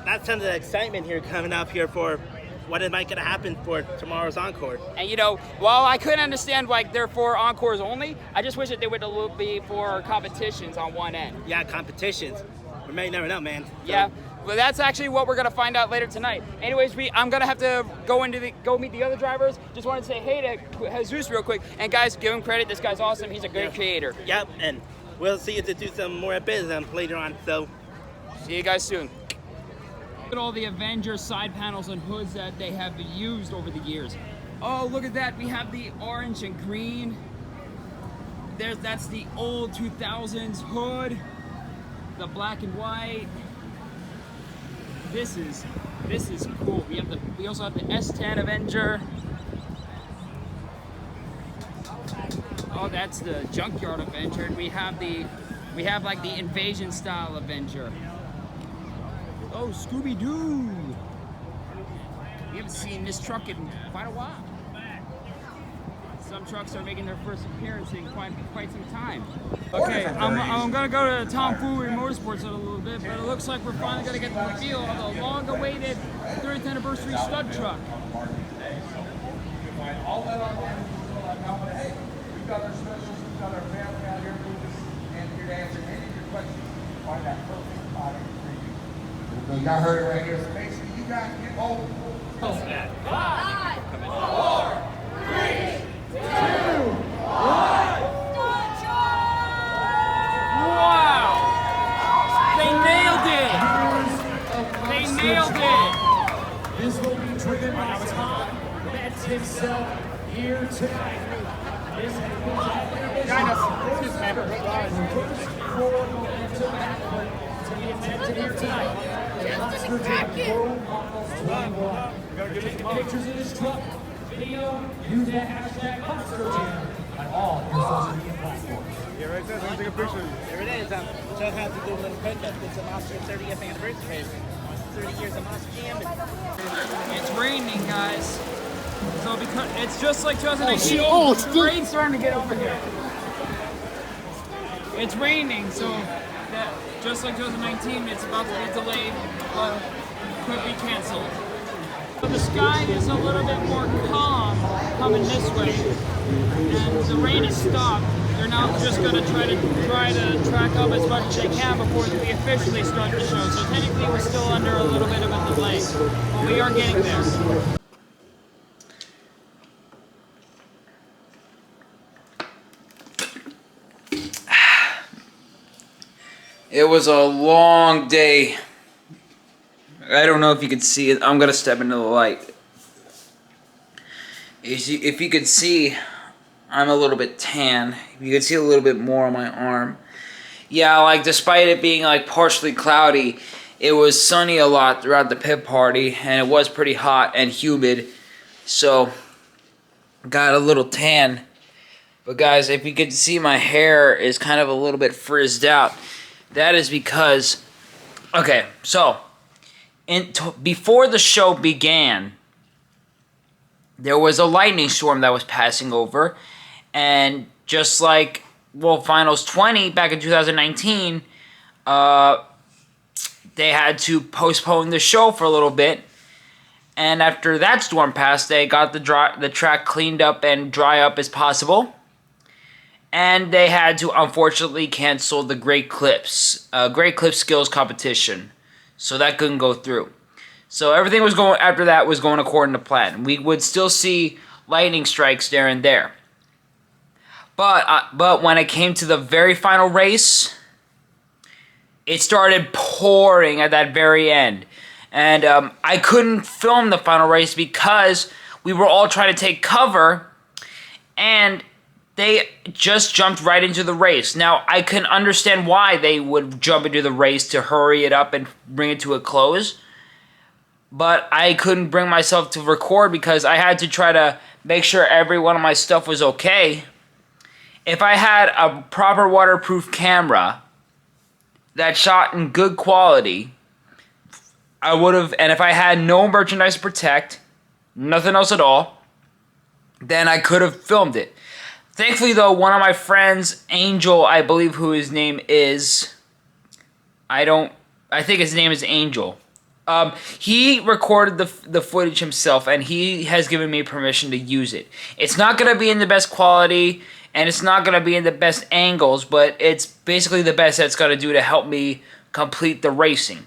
That's some of the excitement here coming up here for what might gonna happen for tomorrow's Encore.
And while I couldn't understand they're for Encores only, I just wish that they would be for competitions on one end.
Yeah, competitions. We may never know, man. So,
yeah.
But that's actually what we're gonna find out later tonight. Anyways, I'm gonna have to go meet the other drivers. Just wanted to say hey to Jesus real quick. And guys, give him credit. This guy's awesome. He's a great creator.
Yep, and we'll see you to do some more business later on. So,
see you guys soon. Look at all the Avengers side panels and hoods that they have used over the years. Oh, look at that. We have the orange and green. That's the old 2000s hood. The black and white. This is cool. We also have the S10 Avenger. Oh, that's the Junkyard Avenger. And we have like the Invasion style Avenger. Oh, Scooby-Doo! We haven't seen this truck in quite a while. Some trucks are making their first appearance in quite some time. Okay, I'm gonna go to Tom Fooey Motorsports in a little bit, but it looks like we're finally gonna get to the feel of the long-awaited 30th anniversary stud truck.
All that on there, hey, we've got our specials, we've got our family out here with us, and here to answer any of your questions, find that perfect body for you. You got heard right here, so basically you guys get old. 5, 4, 3, 2, 1.
Wow! They nailed it! They nailed it!
This will be driven by Tom Metz himself here tonight. This first forward momentum effort to be attempted here tonight. Monster Jam World Models 21. Taking pictures of this truck, video, use that hashtag Monster Jam on all your social media platforms.
Yeah, right there. Let me take a picture of you.
there it is. Just have to do a little pickup. It's a Monster 30th anniversary. 30 years of Monster Jam.
It's raining, guys. So because it's just like 2018,
the
rain's starting to get over here. It's raining, so that just like 2019, it's about to be delayed, but could be canceled. But the sky is a little bit more calm coming this way, and the rain has stopped. They're now just going to try to track up as much as they can before we officially start the show. So technically, we're still under a little bit of a delay, but we are getting there. It was a long day. I don't know if you can see it. I'm going to step into the light. If you could see, I'm a little bit tan. You can see a little bit more on my arm. Yeah, like despite it being like partially cloudy, it was sunny a lot throughout the pit party, and it was pretty hot and humid. So, got a little tan. But guys, if you could see, my hair is kind of a little bit frizzed out. That is because, okay, so before the show began, there was a lightning storm that was passing over, and just like, well, Finals 20 back in 2019, they had to postpone the show for a little bit, and after that storm passed, they got the track cleaned up and dry up as possible. And they had to, unfortunately, cancel the Great Clips Skills competition. So that couldn't go through. So everything was going, after that, was going according to plan. We would still see lightning strikes there and there. But when it came to the very final race, it started pouring at that very end. And I couldn't film the final race because we were all trying to take cover, and they just jumped right into the race. Now, I can understand why they would jump into the race to hurry it up and bring it to a close. But I couldn't bring myself to record because I had to try to make sure every one of my stuff was okay. If I had a proper waterproof camera that shot in good quality, I would have, and if I had no merchandise to protect, nothing else at all, then I could have filmed it. Thankfully, though, one of my friends, Angel, I believe who his name is, I think his name is Angel. He recorded the footage himself, and he has given me permission to use it. It's not going to be in the best quality, and it's not going to be in the best angles, but it's basically the best that it's going to do to help me complete the racing.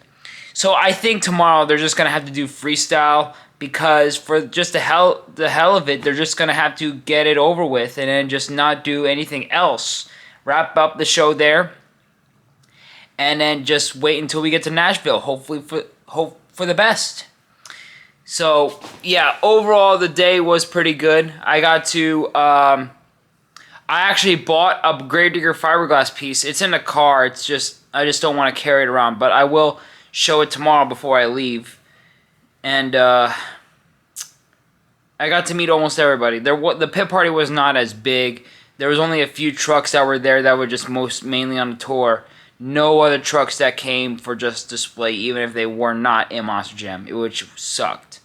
So I think tomorrow they're just gonna have to do freestyle because for just the hell of it, they're just gonna have to get it over with and then just not do anything else. Wrap up the show there, and then just wait until we get to Nashville. Hopefully hope for the best. So yeah, overall the day was pretty good. I got to I actually bought a Gravedigger fiberglass piece. It's in the car. It's just I just don't want to carry it around, but I will show it tomorrow before I leave. And I got to meet almost everybody. The pit party was not as big. There was only a few trucks that were there that were just mainly on the tour. No other trucks that came for just display, even if they were not in Monster Jam, which sucked.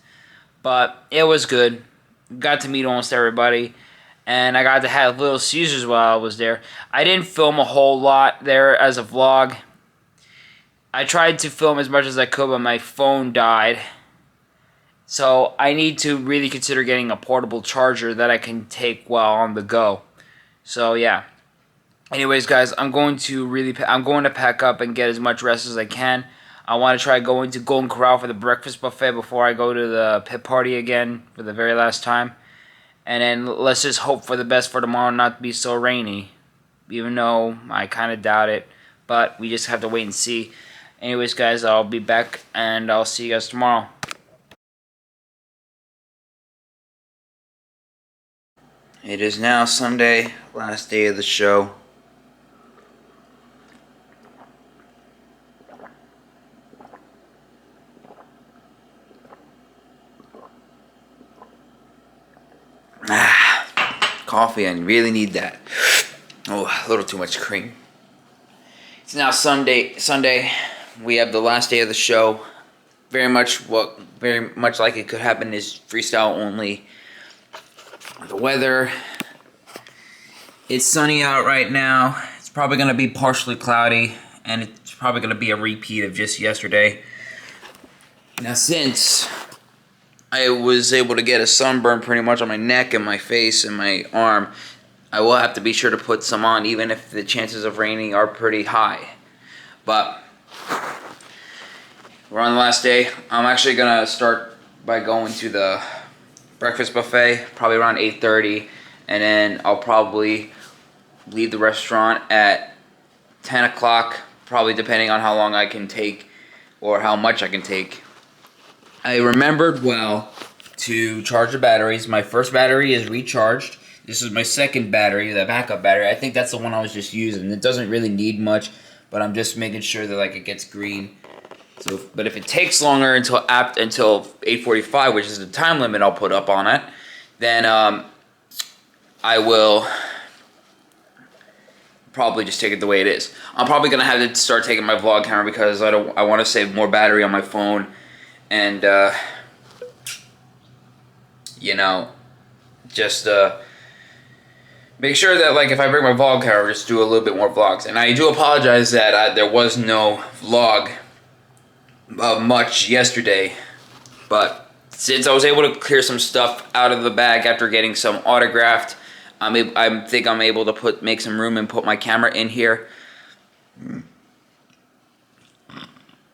But it was good. Got to meet almost everybody. And I got to have Little Caesars while I was there. I didn't film a whole lot there as a vlog. I tried to film as much as I could, but my phone died. So I need to really consider getting a portable charger that I can take while on the go. So yeah. Anyways, guys, I'm going to pack up and get as much rest as I can. I want to try going to Golden Corral for the breakfast buffet before I go to the pit party again for the very last time. And then let's just hope for the best for tomorrow not to be so rainy. Even though I kind of doubt it. But we just have to wait and see. Anyways, guys, I'll be back and I'll see you guys tomorrow. It is now Sunday, last day of the show. Coffee, I really need that. Oh, a little too much cream. It's now Sunday. We have the last day of the show. Very much like it could happen is freestyle only. The weather, it's sunny out right now. It's probably going to be partially cloudy, and it's probably going to be a repeat of just yesterday. Now, since I was able to get a sunburn pretty much on my neck and my face and my arm, I will have to be sure to put some on, even if the chances of raining are pretty high. But we're on the last day. I'm actually going to start by going to the breakfast buffet, probably around 8:30, and then I'll probably leave the restaurant at 10 o'clock, probably depending on how long I can take or how much I can take. I remembered well to charge the batteries. My first battery is recharged. This is my second battery, the backup battery. I think that's the one I was just using. It doesn't really need much, but I'm just making sure that like it gets green. So, but if it takes longer until 8:45, which is the time limit I'll put up on it, then I will probably just take it the way it is. I'm probably gonna have to start taking my vlog camera because I want to save more battery on my phone, and you know, just make sure that like if I bring my vlog camera, just do a little bit more vlogs. And I do apologize that there was no vlog much yesterday, but since I was able to clear some stuff out of the bag after getting some autographed, I think I'm able to make some room and put my camera in here.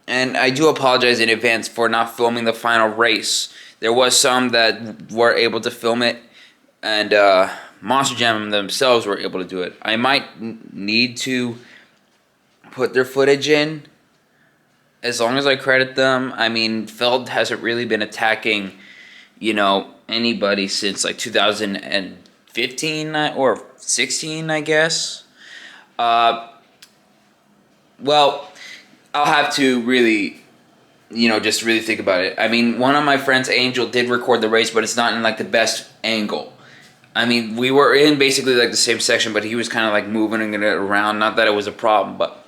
And I do apologize in advance for not filming the final race. There was some that were able to film it, and Monster Jam themselves were able to do it. I might need to put their footage in, as long as I credit them. I mean, Feld hasn't really been attacking, you know, anybody since like 2015 or 16, I guess. Well, I'll have to really, you know, just really think about it. I mean, one of my friends, Angel, did record the race, but it's not in like the best angle. I mean, we were in basically like the same section, but he was kind of like moving it around. Not that it was a problem, but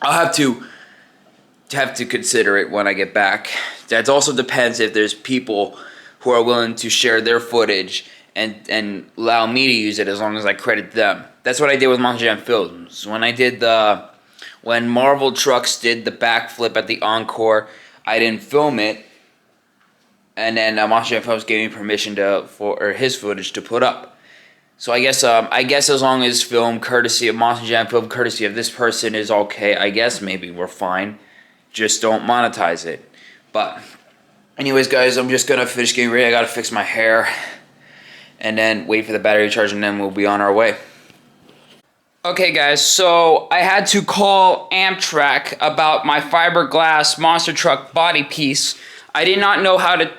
I'll have to consider it when I get back. That also depends if there's people who are willing to share their footage and allow me to use it as long as I credit them. That's what I did with Monster Jam Films. When Marvel Trucks did the backflip at the Encore, I didn't film it, and then Monster Jam Films gave me permission for his footage to put up. So I guess as long as film courtesy of Monster Jam Film, courtesy of this person is okay, I guess maybe we're fine. just don't monetize it. But anyways, guys, I'm just gonna finish getting ready. I gotta fix my hair and then wait for the battery to charge, and then we'll be on our way. Okay, guys, so I had to call Amtrak about my fiberglass monster truck body piece. I did not know how to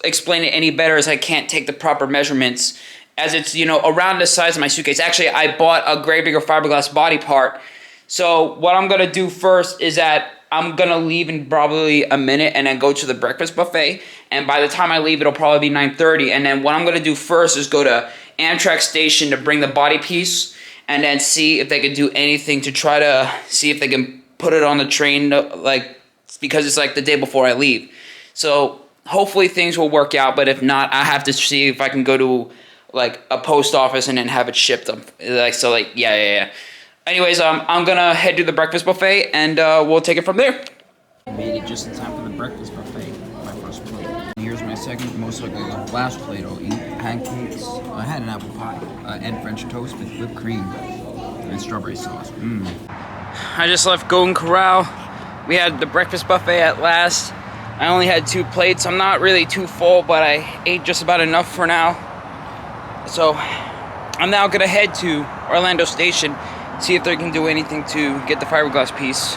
explain it any better, as I can't take the proper measurements, as it's, you know, around the size of my suitcase. Actually, I bought a Gravedigger fiberglass body part. So what I'm gonna do first is that I'm gonna leave in probably a minute and then go to the breakfast buffet. And by the time I leave, it'll probably be 9:30. And then what I'm gonna do first is go to Amtrak station to bring the body piece, and then see if they can do anything to try to see if they can put it on the train, like, because it's like the day before I leave. So hopefully things will work out, but if not, I have to see if I can go to like a post office and then have it shipped up. Like, so like, yeah. Anyways, I'm gonna head to the breakfast buffet, and we'll take it from there. Made it just in time for the breakfast buffet, my first plate. And here's my second, most likely the last plate. I'll eat pancakes. I had an apple pie and French toast with whipped cream and strawberry sauce. I just left Golden Corral. We had the breakfast buffet at last. I only had 2 plates. I'm not really too full, but I ate just about enough for now. So I'm now gonna head to Orlando Station, see if they can do anything to get the fiberglass piece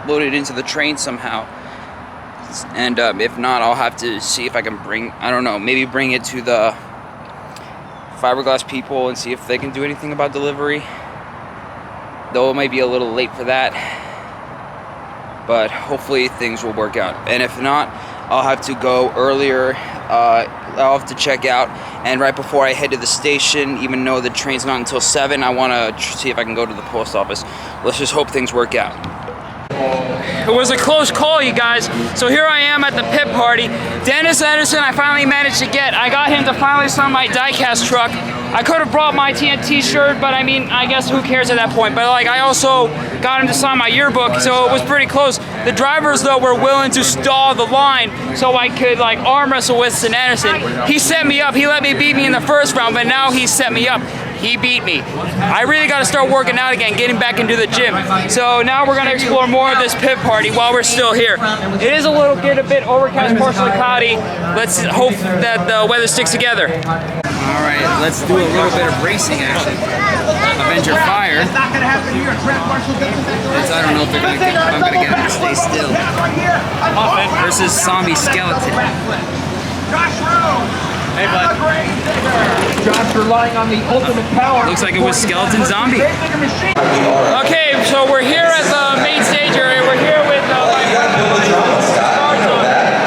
loaded into the train somehow. And if not, I'll have to see if I can bring, I don't know, maybe bring it to the fiberglass people and see if they can do anything about delivery. Though it might be a little late for that. But hopefully things will work out. And if not, I'll have to go earlier. I'll have to check out. And right before I head to the station, even though the train's not until 7, I want to see if I can go to the post office. Let's just hope things work out. It was a close call, you guys. So here I am at the pit party. Dennis Anderson, I finally managed to get. I got him to finally sign my diecast truck. I could have brought my TNT shirt, but I mean, I guess who cares at that point. But like, I also got him to sign my yearbook, so it was pretty close. The drivers, though, were willing to stall the line so I could like arm wrestle with Winston Anderson. He set me up. He let me beat me in the first round, but now he set me up. He beat me. I really got to start working out again, getting back into the gym. So now we're going to explore more of this pit party while we're still here. It is a bit overcast, partially cloudy. Let's hope that the weather sticks together. All right, let's do a little bit of racing action. Avenger Fire. I don't know if they're going to get, I'm going to get him to stay still. Versus Zombie Skeleton. Hey, bud.
Josh relying on the ultimate power.
Looks like it was Skeleton Zombie. Okay, so we're here at the main stage area. We're here with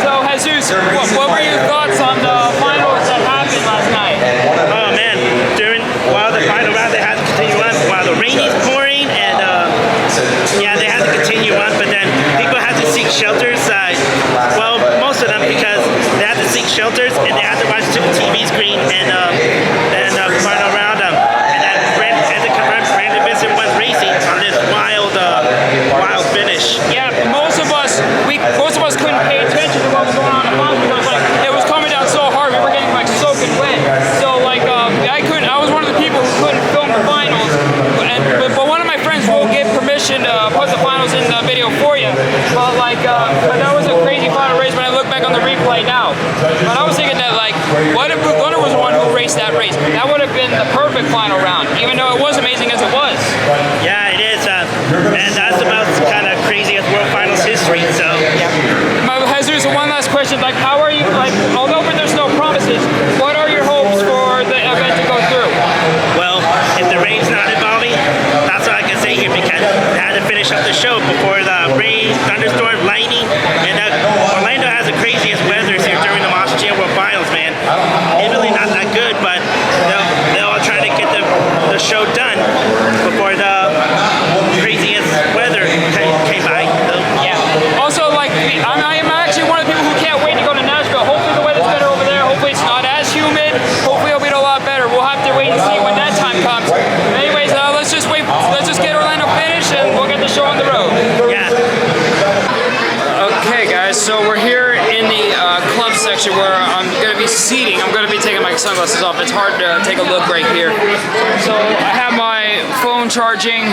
So, Jesus, what were your thoughts on the finals that happened last night?
Oh man, while the final round they had to continue on, while the rain is pouring, and yeah, they had to continue on, but then people had to seek shelters. Well, most of them, because they had to seek shelters and they had to watch the TV screen and the final round. And then Brandon Vincent was racing on this wild finish.
Yeah, most of us couldn't pay attention to what was going on in the finals because like it was coming down so hard. We were getting like soaking wet. So like I was one of the people who couldn't film the finals. But one of my friends will give permission to put the finals in the video for you. But like but that was a crazy final race when I look back on the replay now. But I was thinking that like, what if Blue Thunder was the one who raced that race? That would have been the perfect final round, even though it was amazing as it was.
Yeah, it is. And that's the most kind of craziest World Finals history. So.
Yeah. Jesus, one last question. Like, how are you? Like, although there's no promises, what are your hopes for the event to go through?
Well, if the rain's not involving, that's all I can say here because I had to finish up the show before the rain, thunderstorm, lightning, and Orlando has the craziest weather here during the Monster Jam World Finals, man. It's really not that good, but they'll try to get the show done before the craziest weather came by. So.
Yeah. Also, like, I'm actually one of the people who can't wait to go to Nashville. Hopefully the weather's better over there. Hopefully it's not as humid. Hopefully it'll be a lot better. We'll have to wait and see when that time comes. Anyways, let's just wait. Let's just get Orlando finished and we'll get the show on the road.
Yeah.
Okay, guys. So we're here in the club section where I'm going to be seating. I'm going to be taking my sunglasses off. It's hard to take a look right here. So I have my phone charging.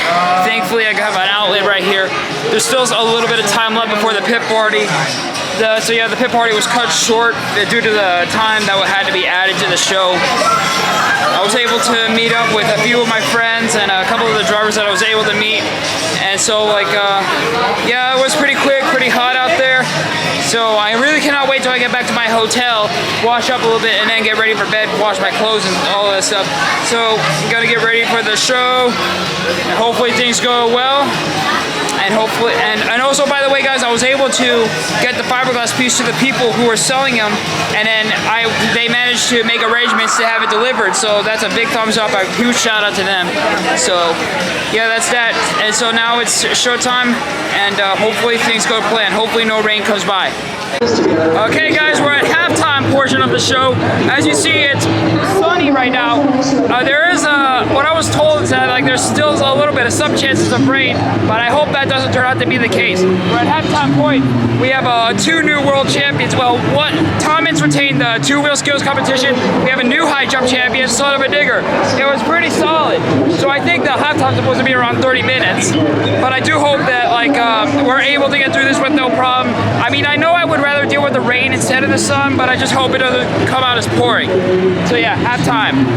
Thankfully, I have an outlet right here. There's still a little bit of time left before the pit party. So yeah, the pit party was cut short due to the time that had to be added to the show. I was able to meet up with a few of my friends and a couple of the drivers that I was able to meet. And so yeah, it was pretty quick, pretty hot out there. So I really cannot wait till I get back to my hotel, wash up a little bit, and then get ready for bed, wash my clothes and all that stuff. So I'm gonna get ready for the show, and hopefully things go well. And hopefully, and also, by the way, guys, I was able to get the fiberglass piece to the people who were selling them, and then they managed to make arrangements to have it delivered. So that's a big thumbs up, a huge shout out to them. So yeah, that's that. And so now it's showtime, and hopefully things go to plan. Hopefully no rain comes by. Okay, guys, we're at halftime portion of the show. As you see, it's sunny right now. There is what I was told is that there's still a little bit of some chances of rain, but I hope that doesn't turn out to be the case. We're at halftime point. We have 2 new world champions. Well, Thomas retained the 2-wheel skills competition. We have a new high jump champion, Son of a Digger. It was pretty solid. So I think the halftime's supposed to be around 30 minutes. But I do hope that we're able to get through this with no problem. I mean, I know I would rather deal with the rain instead of the sun, but I just hope it doesn't come out as pouring. So yeah, halftime.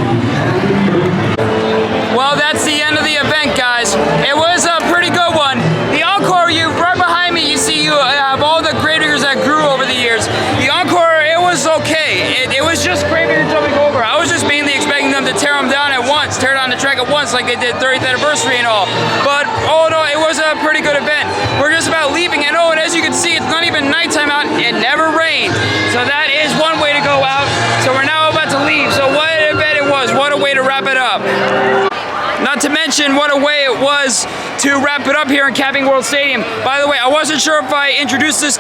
Well, that's the end of the event, guys. It was a pretty good one. The encore, right behind me, you see you have all the graders that grew over the years. The encore, it was okay. It was just grader jumping over. I was just mainly expecting them to tear them down at once, tear down the track at once like they did 30th anniversary and all. But, oh no, it was a pretty good event. We're just about leaving, and oh, and as you can see, it's not even nighttime out. It never rained. So that is one way to go out. So we're now about to leave. So what an event it was. What a way to wrap it up. Not to mention what a way it was to wrap it up here in Camping World Stadium. By the way, I wasn't sure if I introduced this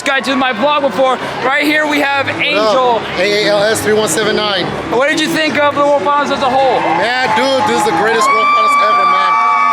guy to my vlog before. Right here we have Angel.
AALS 3179.
What did you think of the World Finals as a whole?
Man, dude, this is the greatest World Finals ever, man.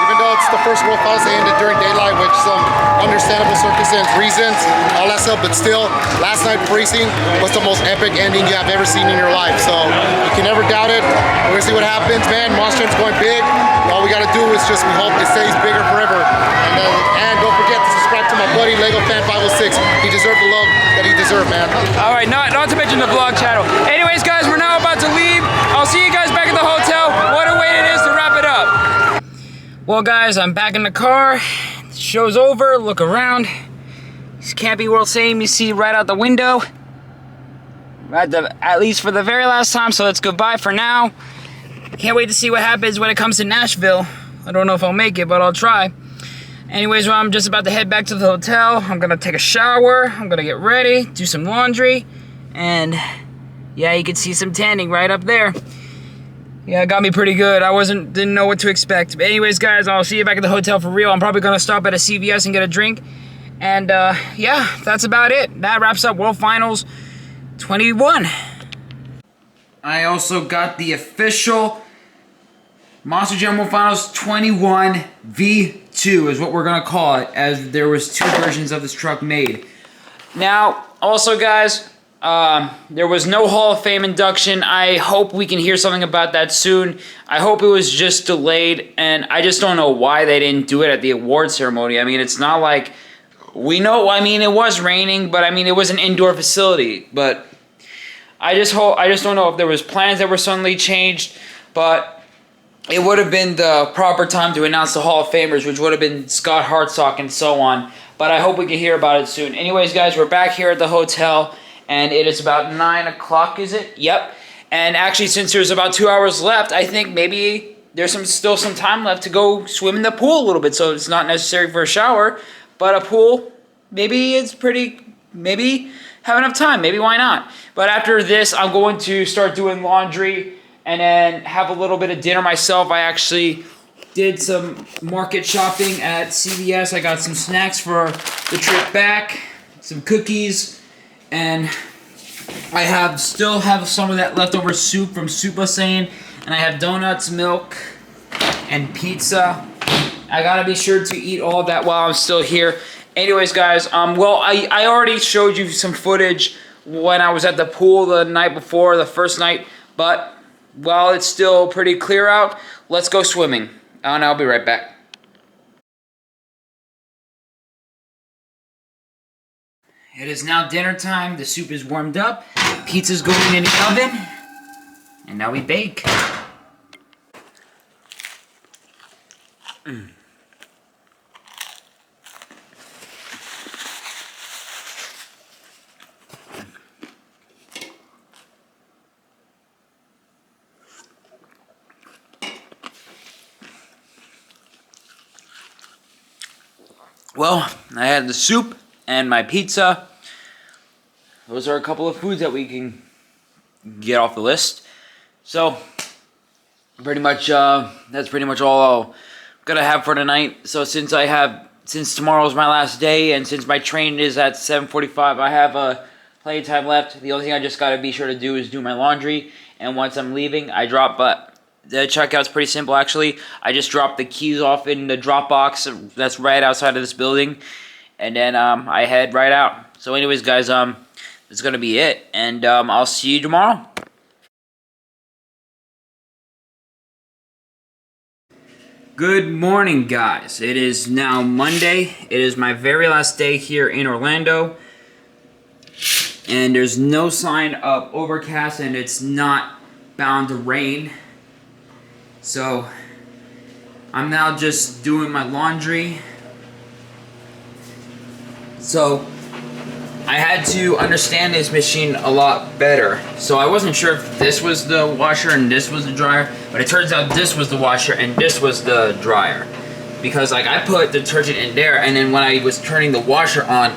Even though it's the first World Finals that ended during daylight, which some understandable circumstances, reasons, all that stuff, but still, last night racing was the most epic ending you have ever seen in your life. So you can never doubt it. We're gonna see what happens, man. Monster's going big. All we gotta do is just we hope it stays bigger forever. And don't forget to subscribe to my buddy Lego Fan 506. He deserved the love that he deserved, man.
All right, not to mention the vlog channel. Anyways, guys, we're now about to leave. I'll see you guys back at the hotel. What a way it is to wrap it up. Well, guys, I'm back in the car. The show's over. Look around. It's Camping World Stadium. You see right out the window. At least for the very last time. So it's goodbye for now. Can't wait to see what happens when it comes to Nashville. I don't know if I'll make it, but I'll try. Anyways, well, I'm just about to head back to the hotel. I'm gonna take a shower. I'm gonna get ready, do some laundry, and yeah, you can see some tanning right up there. Yeah, it got me pretty good. I didn't know what to expect. But anyways, guys, I'll see you back at the hotel for real. I'm probably gonna stop at a CVS and get a drink. And yeah, that's about it. That wraps up World Finals 21. I also got the official Monster Jam World Finals 21 V2 is what we're gonna call it, as there was 2 versions of this truck made. Now, also guys, there was no Hall of Fame induction. I hope we can hear something about that soon. I hope it was just delayed, and I just don't know why they didn't do it at the award ceremony. I mean, it's not like, we know, I mean, it was raining, but I mean, it was an indoor facility, but I just don't know if there was plans that were suddenly changed, but it would have been the proper time to announce the Hall of Famers, which would have been Scott Hartsock and so on. But I hope we can hear about it soon. Anyways, guys, we're back here at the hotel, and it is about 9 o'clock, is it? Yep. And actually, since there's about 2 hours left, I think maybe there's still some time left to go swim in the pool a little bit. So it's not necessary for a shower, but a pool, maybe have enough time. Maybe why not? But after this, I'm going to start doing laundry and then have a little bit of dinner myself. I actually did some market shopping at CVS. I got some snacks for the trip back, some cookies, and I still have some of that leftover soup from Super Saiyan, and I have donuts, milk, and pizza. I gotta be sure to eat all of that while I'm still here. Anyways, guys, well, I already showed you some footage when I was at the pool the night before, the first night. But while it's still pretty clear out, let's go swimming. And I'll be right back. It is now dinner time. The soup is warmed up. Pizza's going in the oven. And now we bake. Well, I had the soup and my pizza. Those are a couple of foods that we can get off the list. So, pretty much, that's pretty much all I'm gonna have for tonight. So since tomorrow's my last day, and since my train is at 7:45, I have plenty of time left. The only thing I just gotta be sure to do is do my laundry. And once I'm leaving, I drop, but the checkout's pretty simple actually. I just drop the keys off in the drop box that's right outside of this building. And then I head right out. So anyways, guys, that's gonna be it. And I'll see you tomorrow. Good morning, guys. It is now Monday. It is my very last day here in Orlando. And there's no sign of overcast, and it's not bound to rain. So I'm now just doing my laundry. So I had to understand this machine a lot better. So I wasn't sure if this was the washer and this was the dryer, but it turns out this was the washer and this was the dryer. Because like I put detergent in there, and then when I was turning the washer on,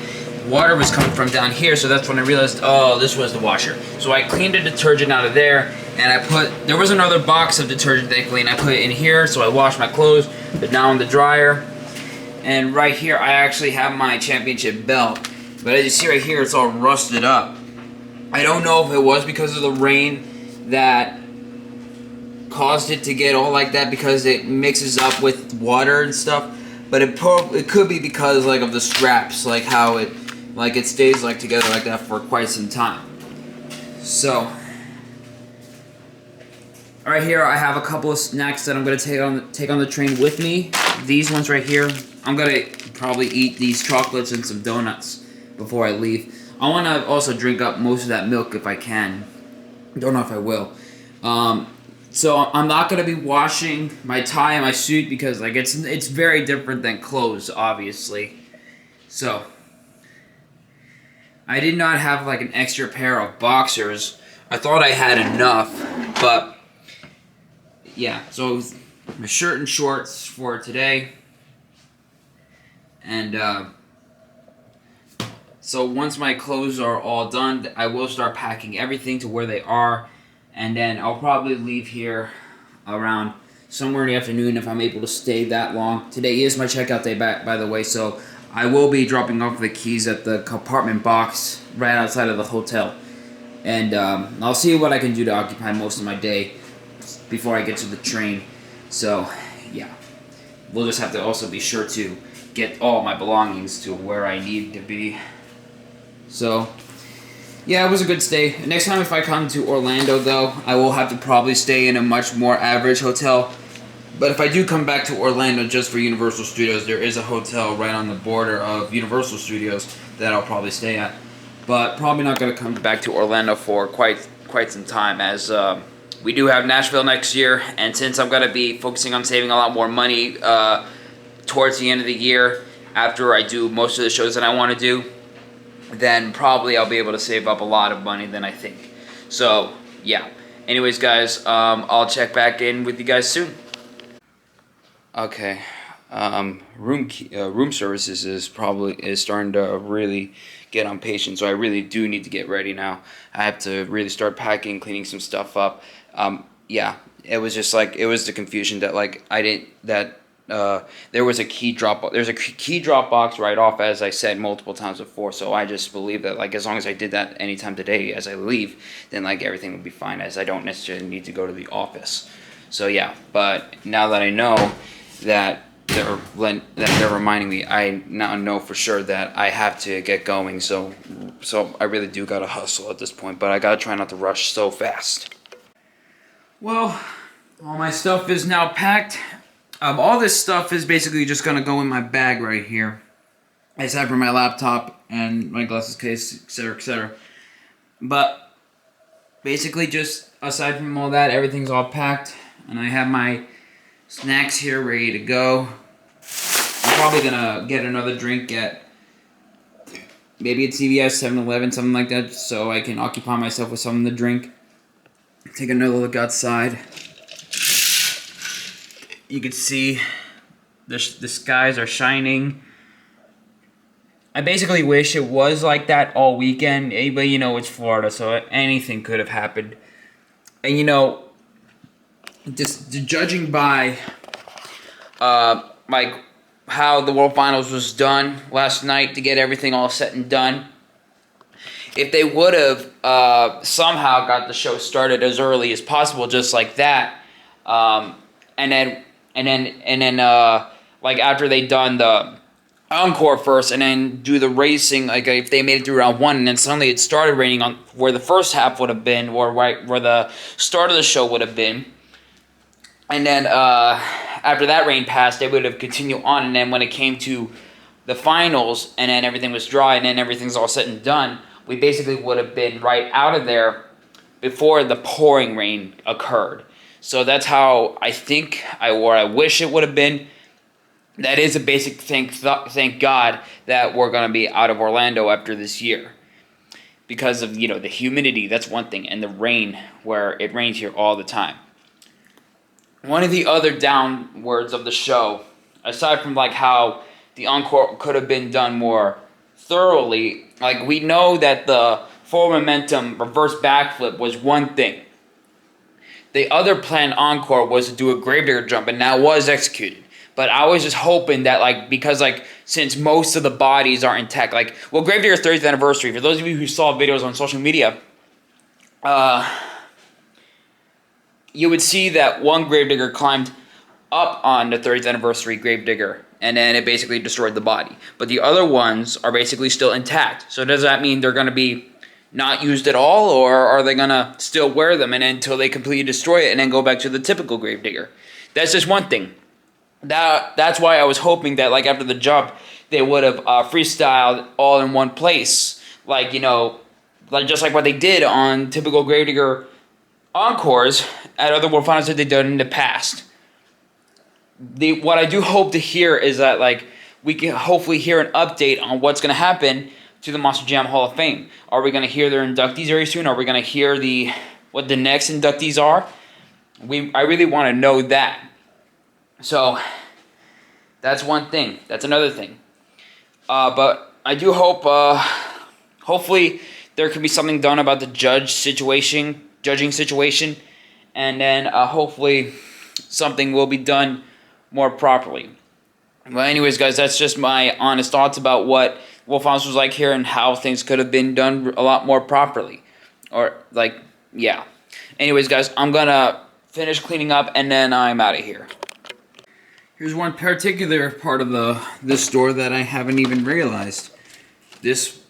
water was coming from down here, so that's when I realized, oh, this was the washer. So I cleaned the detergent out of there, and there was another box of detergent thankfully, and I put it in here, so I washed my clothes, but now in the dryer. And right here, I actually have my championship belt. But as you see right here, it's all rusted up. I don't know if it was because of the rain that caused it to get all like that, because it mixes up with water and stuff. But it could be because like of the straps, like how it stays like together like that for quite some time. So right here, I have a couple of snacks that I'm gonna take on the train with me. These ones right here, I'm gonna probably eat these chocolates and some donuts before I leave. I want to also drink up most of that milk if I can. Don't know if I will. So I'm not going to be washing my tie and my suit because like it's very different than clothes, obviously. So I did not have like an extra pair of boxers. I thought I had enough, but yeah. So my shirt and shorts for today, and so once my clothes are all done, I will start packing everything to where they are, and then I'll probably leave here around somewhere in the afternoon if I'm able to stay that long. Today is my checkout day back, by the way, so I will be dropping off the keys at the compartment box right outside of the hotel. And I'll see what I can do to occupy most of my day before I get to the train. So, yeah. We'll just have to also be sure to get all my belongings to where I need to be. So, yeah, it was a good stay. Next time if I come to Orlando, though, I will have to probably stay in a much more average hotel. But if I do come back to Orlando just for Universal Studios, there is a hotel right on the border of Universal Studios that I'll probably stay at. But probably not going to come back to Orlando for quite some time, as we do have Nashville next year. And since I'm going to be focusing on saving a lot more money towards the end of the year, after I do most of the shows that I want to do, then probably I'll be able to save up a lot of money than I think. So, yeah. Anyways, guys, I'll check back in with you guys soon. Okay. Room services is starting to really get on patience, so I really do need to get ready now. I have to really start packing, cleaning some stuff up. Yeah, it was just like, it was the confusion that like there was a key drop. There's a key drop box right off, as I said multiple times before. So I just believe that like as long as I did that anytime today as I leave, then like everything would be fine, as I don't necessarily need to go to the office. So yeah, but now that I know that they're reminding me. I now know for sure that I have to get going. So I really do gotta hustle at this point. But I gotta try not to rush so fast. Well, all my stuff is now packed. All this stuff is basically just gonna go in my bag right here, aside from my laptop and my glasses case, etc., etc. But basically, just aside from all that, everything's all packed, and I have my snacks here ready to go. I'm probably gonna get another drink at maybe at CVS, 7-Eleven, something like that, so I can occupy myself with something to drink. Take another look outside. You can see the skies are shining. I basically wish it was like that all weekend, but you know, it's Florida, so anything could have happened. And you know, just judging by like how the World Finals was done last night to get everything all set and done, if they would have somehow got the show started as early as possible, just like that, and then like after they done the encore first and then do the racing, like if they made it through round 1 and then suddenly it started raining on where the first half would have been, or right where the start of the show would have been, and then after that rain passed, they would have continued on, and then when it came to the finals and then everything was dry and then everything's all said and done, we basically would have been right out of there before the pouring rain occurred. So that's how I think, or I wish it would have been. That is a basic thing. Thank God that we're going to be out of Orlando after this year. Because of, you know, the humidity, that's one thing, and the rain, where it rains here all the time. One of the other downwards of the show, aside from like how the encore could have been done more thoroughly, like we know that the forward momentum reverse backflip was one thing. The other planned encore was to do a gravedigger jump, and that was executed. But I was just hoping that, like, because, like, since most of the bodies are intact, like, well, Gravedigger's 30th anniversary, for those of you who saw videos on social media, you would see that one Gravedigger climbed up on the 30th anniversary Gravedigger, and then it basically destroyed the body. But the other ones are basically still intact. So does that mean they're going to be not used at all, or are they going to still wear them and until they completely destroy it and then go back to the typical Gravedigger? That's just one thing. That's why I was hoping that, like, after the jump, they would have freestyled all in one place. Like, you know, like just like what they did on typical Gravedigger encores at other World Finals that they've done in the past. What I do hope to hear is that, like, we can hopefully hear an update on what's going to happen to the Monster Jam Hall of Fame. Are we going to hear their inductees very soon? Are we going to hear what the next inductees are? I really want to know that. So, that's one thing. That's another thing. But I do hope, hopefully, there could be something done about the judging situation, and then hopefully something will be done more properly. Well, anyways, guys, that's just my honest thoughts about what World Finals was like here and how things could have been done a lot more properly. Or, like, yeah. Anyways, guys, I'm gonna finish cleaning up, and then I'm out of here. Here's one particular part of this store that I haven't even realized. This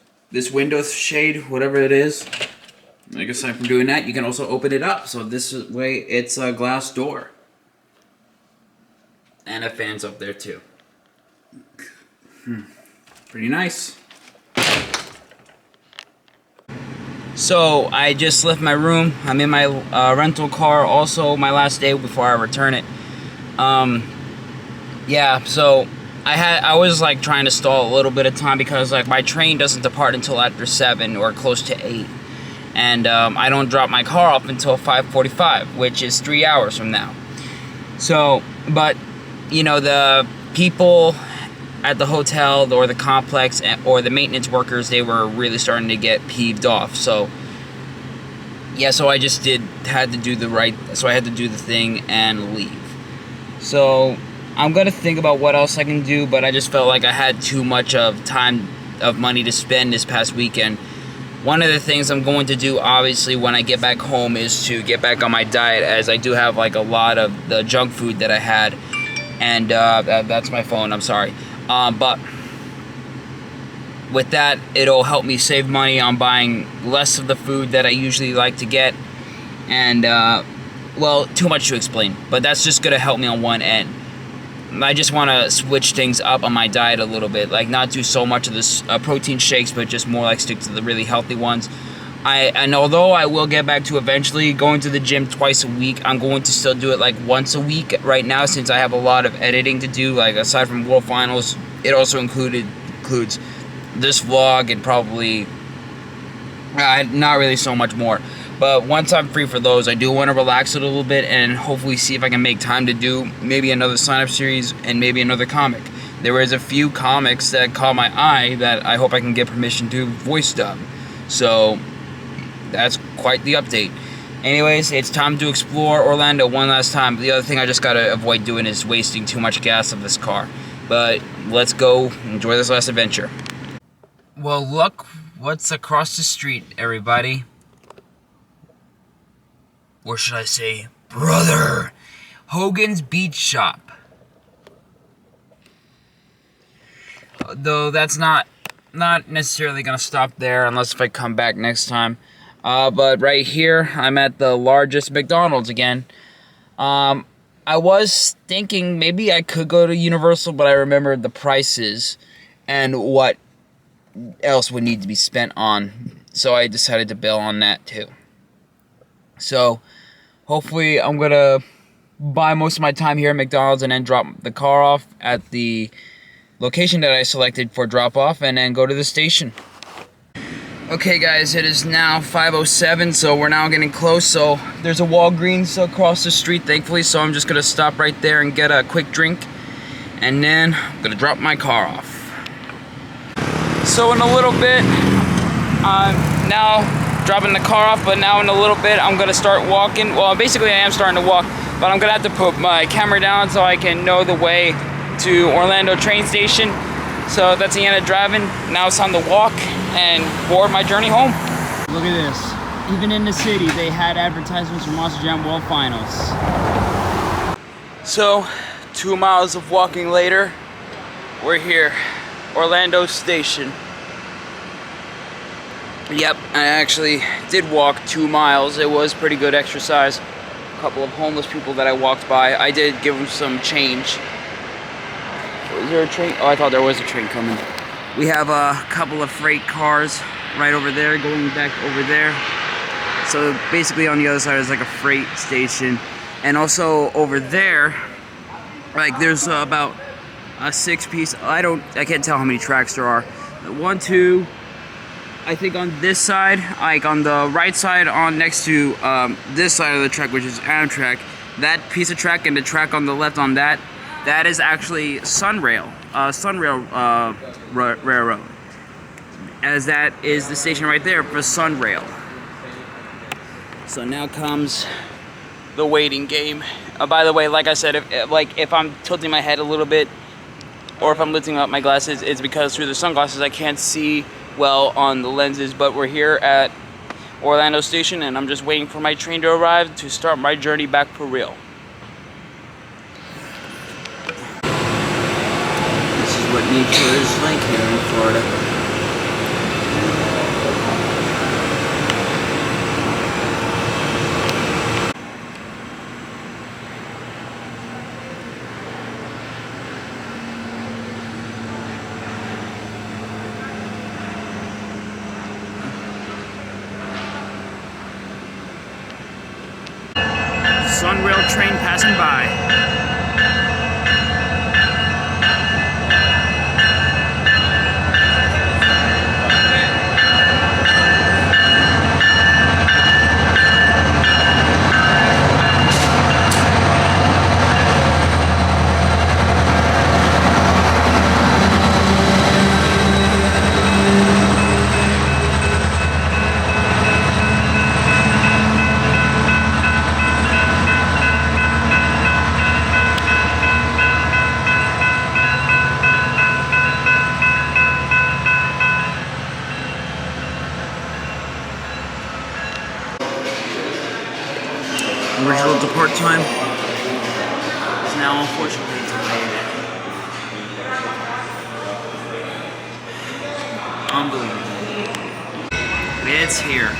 window shade, whatever it is, like aside from doing that, you can also open it up. So this way, it's a glass door. And a fan's up there too. Pretty nice. So I just left my room. I'm in my rental car. Also, my last day before I return it. Yeah, so I was like trying to stall a little bit of time because like my train doesn't depart until after 7 or close to 8, and I don't drop my car off until 5:45, which is 3 hours from now. So, but you know, the people at the hotel or the complex or the maintenance workers, they were really starting to get peeved off. So yeah, so I just had to do the thing and leave. So I'm gonna think about what else I can do, but I just felt like I had too much of money to spend this past weekend. One of the things I'm going to do, obviously, when I get back home is to get back on my diet, as I do have like a lot of the junk food that I had. And that's my phone, I'm sorry. But with that, it'll help me save money on buying less of the food that I usually like to get. And, well, too much to explain, but that's just gonna help me on one end. I just want to switch things up on my diet a little bit, like not do so much of this protein shakes, but just more like stick to the really healthy ones. And although I will get back to eventually going to the gym twice a week, I'm going to still do it like once a week right now, since I have a lot of editing to do. Like aside from World Finals, it also includes this vlog and probably not really so much more. But once I'm free for those, I do want to relax it a little bit and hopefully see if I can make time to do maybe another sign-up series and maybe another comic. There is a few comics that caught my eye that I hope I can get permission to voice dub. So that's quite the update. Anyways, it's time to explore Orlando one last time. The other thing I just gotta avoid doing is wasting too much gas of this car. But let's go enjoy this last adventure. Well, look what's across the street, everybody. Or should I say, brother? Hogan's Beach Shop. Though that's not necessarily gonna stop there unless if I come back next time. But right here, I'm at the largest McDonald's again. I was thinking maybe I could go to Universal, but I remembered the prices and what else would need to be spent on. So I decided to bail on that too. So hopefully I'm gonna buy most of my time here at McDonald's and then drop the car off at the location that I selected for drop off and then go to the station. Okay guys, it is now 5:07, so we're now getting close. So there's a Walgreens across the street, thankfully, so I'm just gonna stop right there and get a quick drink and then I'm gonna drop my car off. So in a little bit, I'm now dropping the car off, but now in a little bit I'm gonna start walking. Well, basically I am starting to walk, but I'm gonna have to put my camera down so I can know the way to Orlando train station. So that's the end of driving. Now it's time to walk and board my journey home. Look at this. Even in the city, they had advertisements for Monster Jam World Finals. So, 2 miles of walking later, we're here, Orlando Station. Yep, I actually did walk 2 miles. It was pretty good exercise. A couple of homeless people that I walked by, I did give them some change. Was there a train? Oh, I thought there was a train coming. We have a couple of freight cars right over there, going back over there. So basically on the other side is like a freight station. And also over there, like there's about a 6-piece, I can't tell how many tracks there are. 1, 2, I think on this side, like on the right side on next to this side of the track, which is Amtrak, that piece of track and the track on the left on that is actually Sunrail Railroad, as that is the station right there for Sunrail. So now comes the waiting game. By the way, like I said, if I'm tilting my head a little bit, or if I'm lifting up my glasses, it's because through the sunglasses I can't see well on the lenses. But we're here at Orlando Station, and I'm just waiting for my train to arrive to start my journey back for real. What nature is like here in Florida. Sunrail train passing by. Original depart time is now unfortunately delayed. Unbelievable. It's here.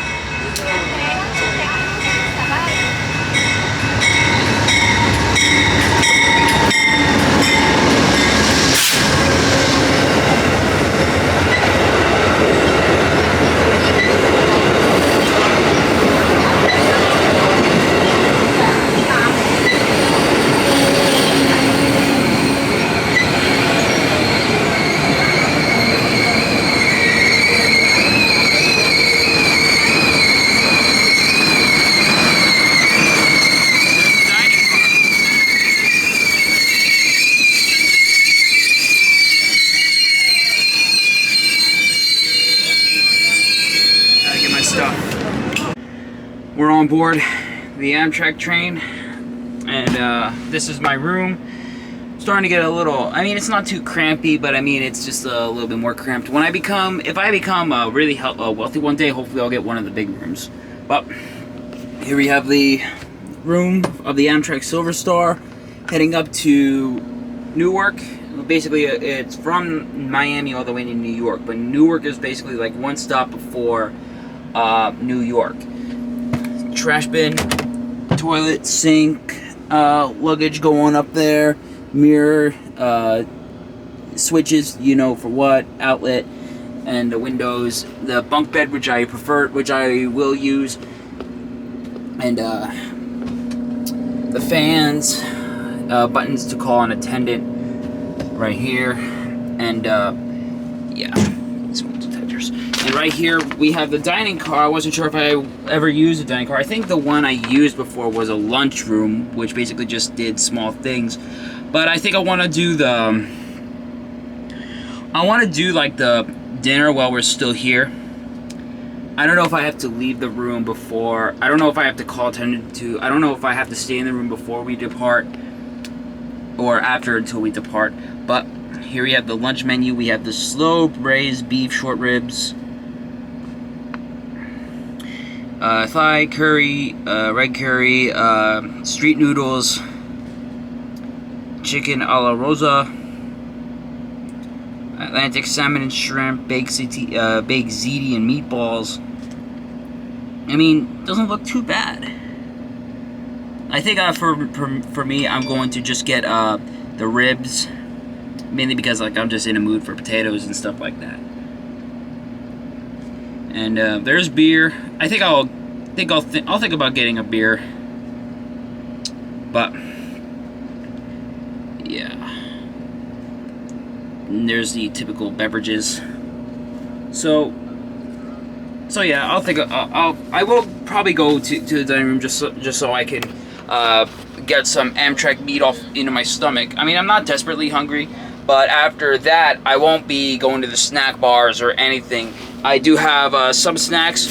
We're on board the Amtrak train, and this is my room. Starting to get a little, I mean, it's not too crampy, but I mean, it's just a little bit more cramped. When if I become really wealthy one day, hopefully I'll get one of the big rooms. But here we have the room of the Amtrak Silver Star, heading up to Newark. Basically, it's from Miami all the way to New York, but Newark is basically like one stop before New York. Trash bin, toilet, sink, luggage going up there, mirror, switches, you know for what, outlet, and the windows, the bunk bed, which I prefer, which I will use, and the fans, buttons to call an attendant right here, and yeah, smoke detectors. And right here we have the dining car. I wasn't sure if I ever used a dining car. I think the one I used before was a lunchroom, which basically just did small things. But I think I want to do like the dinner while we're still here. I don't know if I have to leave the room before. I don't know if I have to call attendant to. I don't know if I have to stay in the room before we depart or after until we depart. But here we have the lunch menu. We have the slow braised beef short ribs, thigh curry, red curry, street noodles, chicken a la rosa, Atlantic salmon and shrimp, baked ziti and meatballs. I mean, doesn't look too bad. I think for me, I'm going to just get the ribs, mainly because like I'm just in a mood for potatoes and stuff like that. And there's beer. I think I'll think about getting a beer. But yeah, and there's the typical beverages. So yeah, I will probably go to the dining room just so I can get some Amtrak meat off into my stomach. I mean, I'm not desperately hungry, but after that, I won't be going to the snack bars or anything. I do have some snacks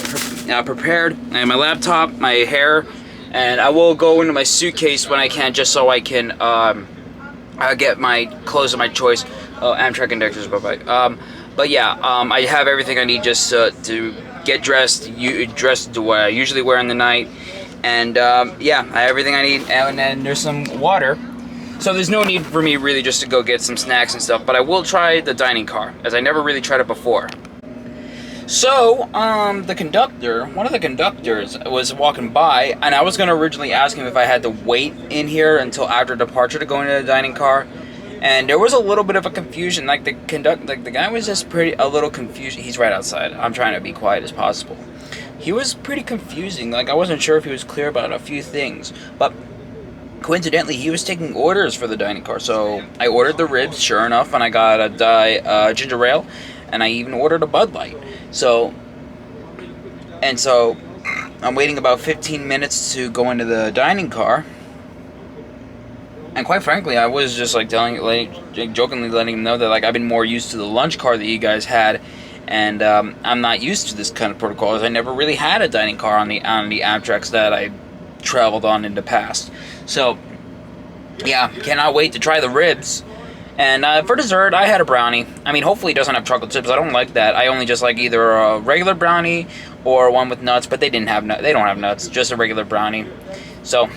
prepared. I have my laptop, my hair, and I will go into my suitcase when I can, just so I can get my clothes of my choice. Amtrak conductors, but yeah, I have everything I need just to get dressed, dressed to what I usually wear in the night, and yeah, I have everything I need, and then there's some water. So there's no need for me really just to go get some snacks and stuff, but I will try the dining car, as I never really tried it before. So, one of the conductors was walking by, and I was going to originally ask him if I had to wait in here until after departure to go into the dining car, and there was a little bit of a confusion. Like the guy was just a little confused. He's right outside. I'm trying to be quiet as possible. He was pretty confusing. Like I wasn't sure if he was clear about a few things, but coincidentally, he was taking orders for the dining car. So I ordered the ribs, sure enough, and I got a ginger ale, and I even ordered a Bud Light. So I'm waiting about 15 minutes to go into the dining car. And quite frankly, I was just like jokingly letting him know that like I've been more used to the lunch car that you guys had, and I'm not used to this kind of protocol, as I never really had a dining car on the Amtraks that I traveled on in the past. So yeah, cannot wait to try the ribs. And for dessert, I had a brownie. I mean, hopefully it doesn't have chocolate chips. I don't like that. I only just like either a regular brownie or one with nuts, but they don't have nuts, just a regular brownie. So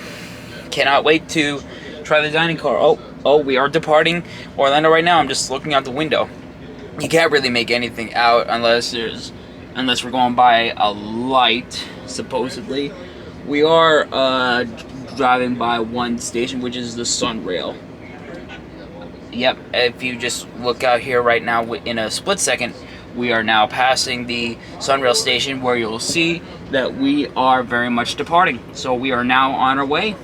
cannot wait to try the dining car. Oh, we are departing Orlando right now. I'm just looking out the window. You can't really make anything out unless we're going by a light, supposedly. We are driving by one station, which is the Sunrail. Yep, if you just look out here right now, in a split second, we are now passing the Sunrail station, where you'll see that we are very much departing. So we are now on our way.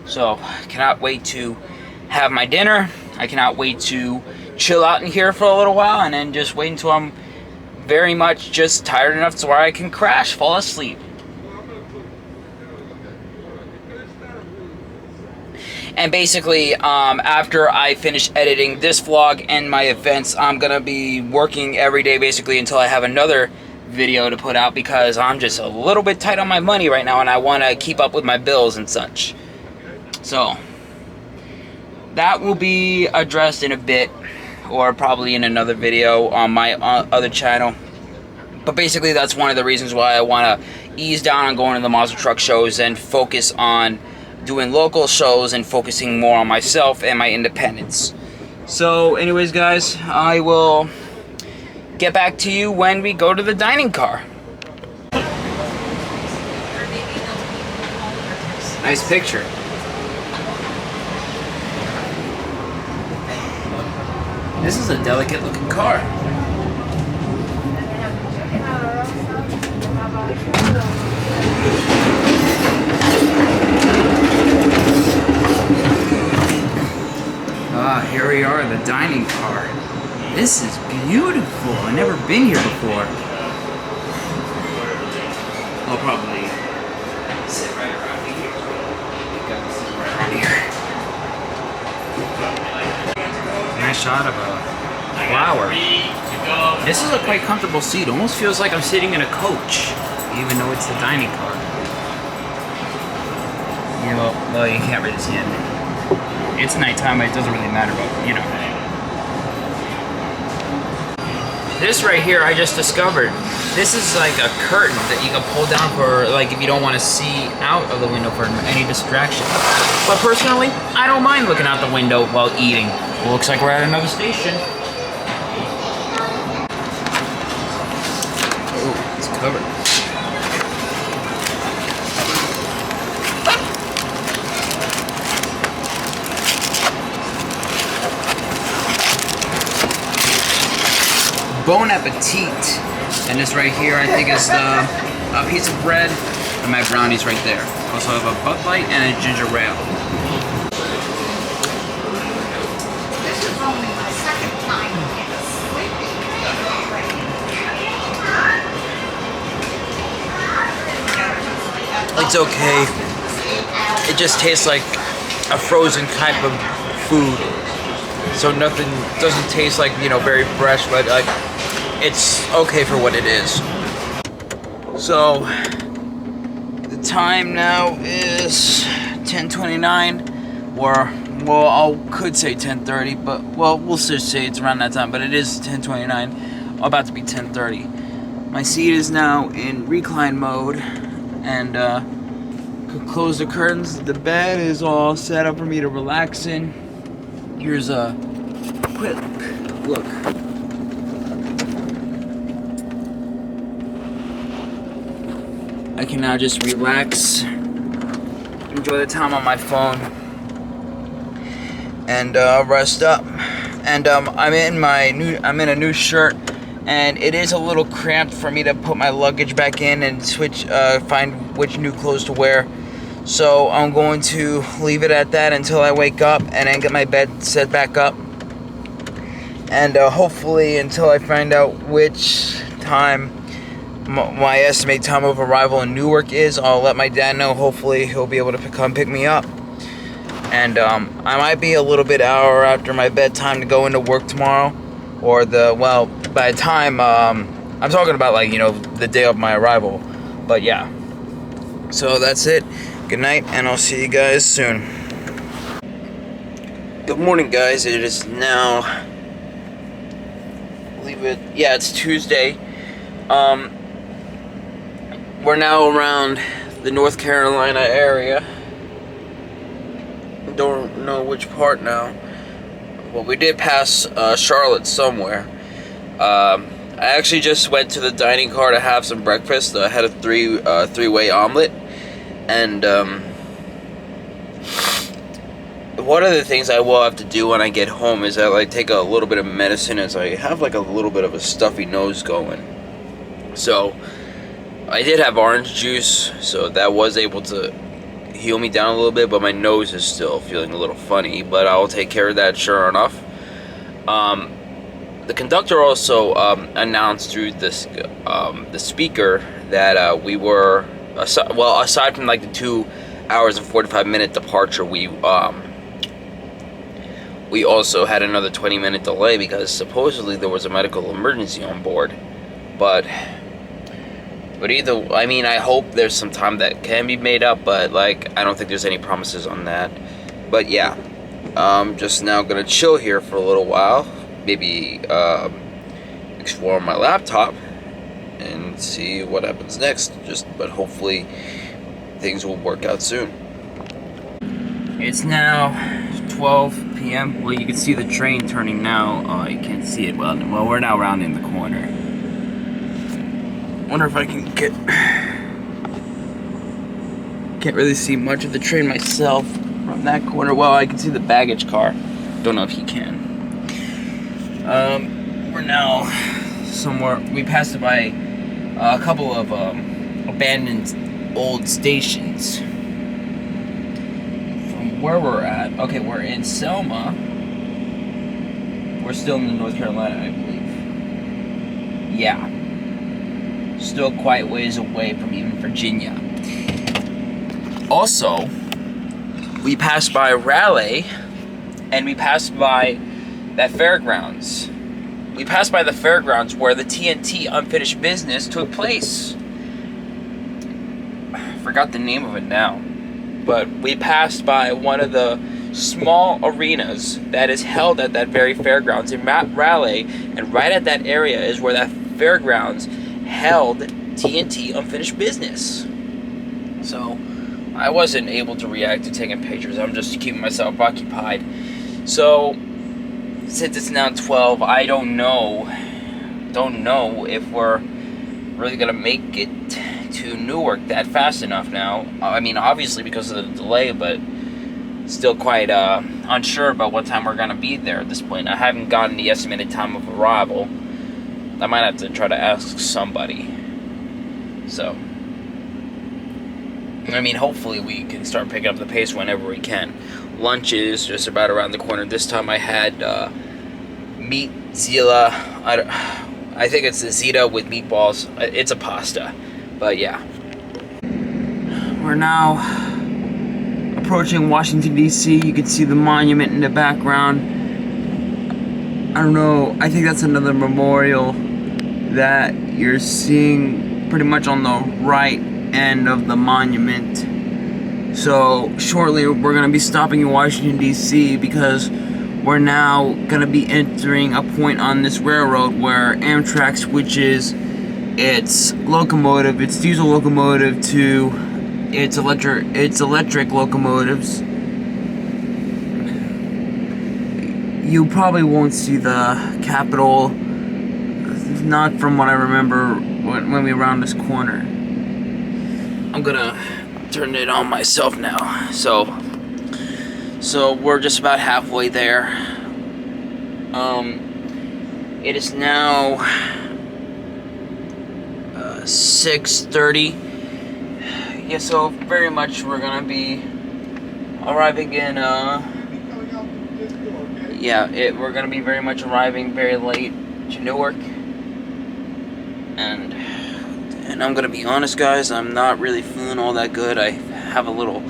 So, cannot wait to have my dinner. I cannot wait to chill out in here for a little while, and then just wait until I'm very much just tired enough to where I can crash, fall asleep. And basically, after I finish editing this vlog and my events, I'm gonna be working every day basically until I have another video to put out, because I'm just a little bit tight on my money right now and I want to keep up with my bills and such. So that will be addressed in a bit, or probably in another video on my other channel. But basically, that's one of the reasons why I want to ease down on going to the monster truck shows and focus on doing local shows and focusing more on myself and my independence. So anyways, guys, I will get back to you when we go to the dining car. Nice picture. This is a delicate looking car. Here we are, the dining car. This is beautiful. I've never been here before. I'll probably sit right around here. Sit right around here. Nice shot of a flower. This is a quite comfortable seat. Almost feels like I'm sitting in a coach, even though it's the dining car. You know, well, you can't really see it. It's nighttime, but it doesn't really matter, but you know. This right here, I just discovered. This is like a curtain that you can pull down for, like, if you don't want to see out of the window for any distraction. But personally, I don't mind looking out the window while eating. It looks like we're at another station. Oh, it's covered. Bon appetit. And this right here, I think, is a piece of bread, and my brownies right there. Also have a Bud Light and a ginger ale.
This is only my second time sleeping.
It's okay. It just tastes like a frozen type of food. So nothing doesn't taste like, you know, very fresh, but like it's okay for what it is. So the time now is 10:29, or well, I could say 10:30, but well, we'll just say it's around that time. But it is 10:29, about to be 10:30. My seat is now in recline mode, and could close the curtains. The bed is all set up for me to relax in. Here's a quick look. I can now just relax, enjoy the time on my phone, and rest up. And I'm in a new shirt, and it is a little cramped for me to put my luggage back in and find which new clothes to wear. So I'm going to leave it at that until I wake up and then get my bed set back up. And hopefully until I find out which time my estimated time of arrival in Newark is, I'll let my dad know. Hopefully he'll be able to come pick me up. And I might be a little bit hour after my bedtime to go into work tomorrow. Or by the time, I'm talking about, like, you know, the day of my arrival. But yeah. So that's it. Good night, and I'll see you guys soon. Good morning, guys. It is now, it's Tuesday. We're now around the North Carolina area. don't know which part now. Well, we did pass Charlotte somewhere. I actually just went to the dining car to have some breakfast. I had a three-way omelet, and one of the things I will have to do when I get home is I like take a little bit of medicine, as I have like a little bit of a stuffy nose going. So I did have orange juice, so that was able to heal me down a little bit, but my nose is still feeling a little funny, but I'll take care of that sure enough. The conductor also announced through this the speaker that we were, aside from like the 2 hours and 45-minute departure, we also had another 20-minute delay because supposedly there was a medical emergency on board. But either, I mean, I hope there's some time that can be made up, but like I don't think there's any promises on that. But yeah, I'm just now gonna chill here for a little while, maybe explore my laptop and see what happens next. But hopefully things will work out soon. It's now 12 p.m. Well, you can see the train turning now. You can't see it well. Well, we're now rounding the corner. Wonder if I can get... Can't really see much of the train myself from that corner. Well, I can see the baggage car. Don't know if you can. We're now somewhere... We passed by a couple of abandoned old stations. From where we're at... Okay, we're in Selma. We're still in North Carolina, I believe. Yeah. Still quite ways away from even Virginia. Also, we passed by Raleigh, and we passed by that fairgrounds. We passed by the fairgrounds where the TNT Unfinished Business took place. I forgot the name of it now. But we passed by one of the small arenas that is held at that very fairgrounds in Raleigh, and right at that area is where that fairgrounds held TNT Unfinished Business. So I wasn't able to react to taking pictures. I'm just keeping myself occupied. So since it's now 12, I don't know if we're really gonna make it to Newark that fast enough now. I mean, obviously because of the delay, but still quite unsure about what time we're gonna be there at this point. I haven't gotten the estimated time of arrival. I might have to try to ask somebody. So, I mean, hopefully we can start picking up the pace whenever we can. Lunch is just about around the corner. This time I had meat zila. I think it's a zita with meatballs. It's a pasta, but yeah. We're now approaching Washington, D.C. You can see the monument in the background. I don't know, I think that's another memorial that you're seeing pretty much on the right end of the monument. So shortly we're going to be stopping in Washington, D.C. because we're now going to be entering a point on this railroad where Amtrak switches its locomotive, its diesel locomotive, to its electric locomotives. You probably won't see the Capitol, not from what I remember when we round this corner. I'm gonna turn it on myself now. So we're just about halfway there. It is now 6:30. Yeah, so very much we're gonna be arriving in we're gonna be very much arriving very late to Newark, and I'm gonna be honest, guys, I'm not really feeling all that good. I have a little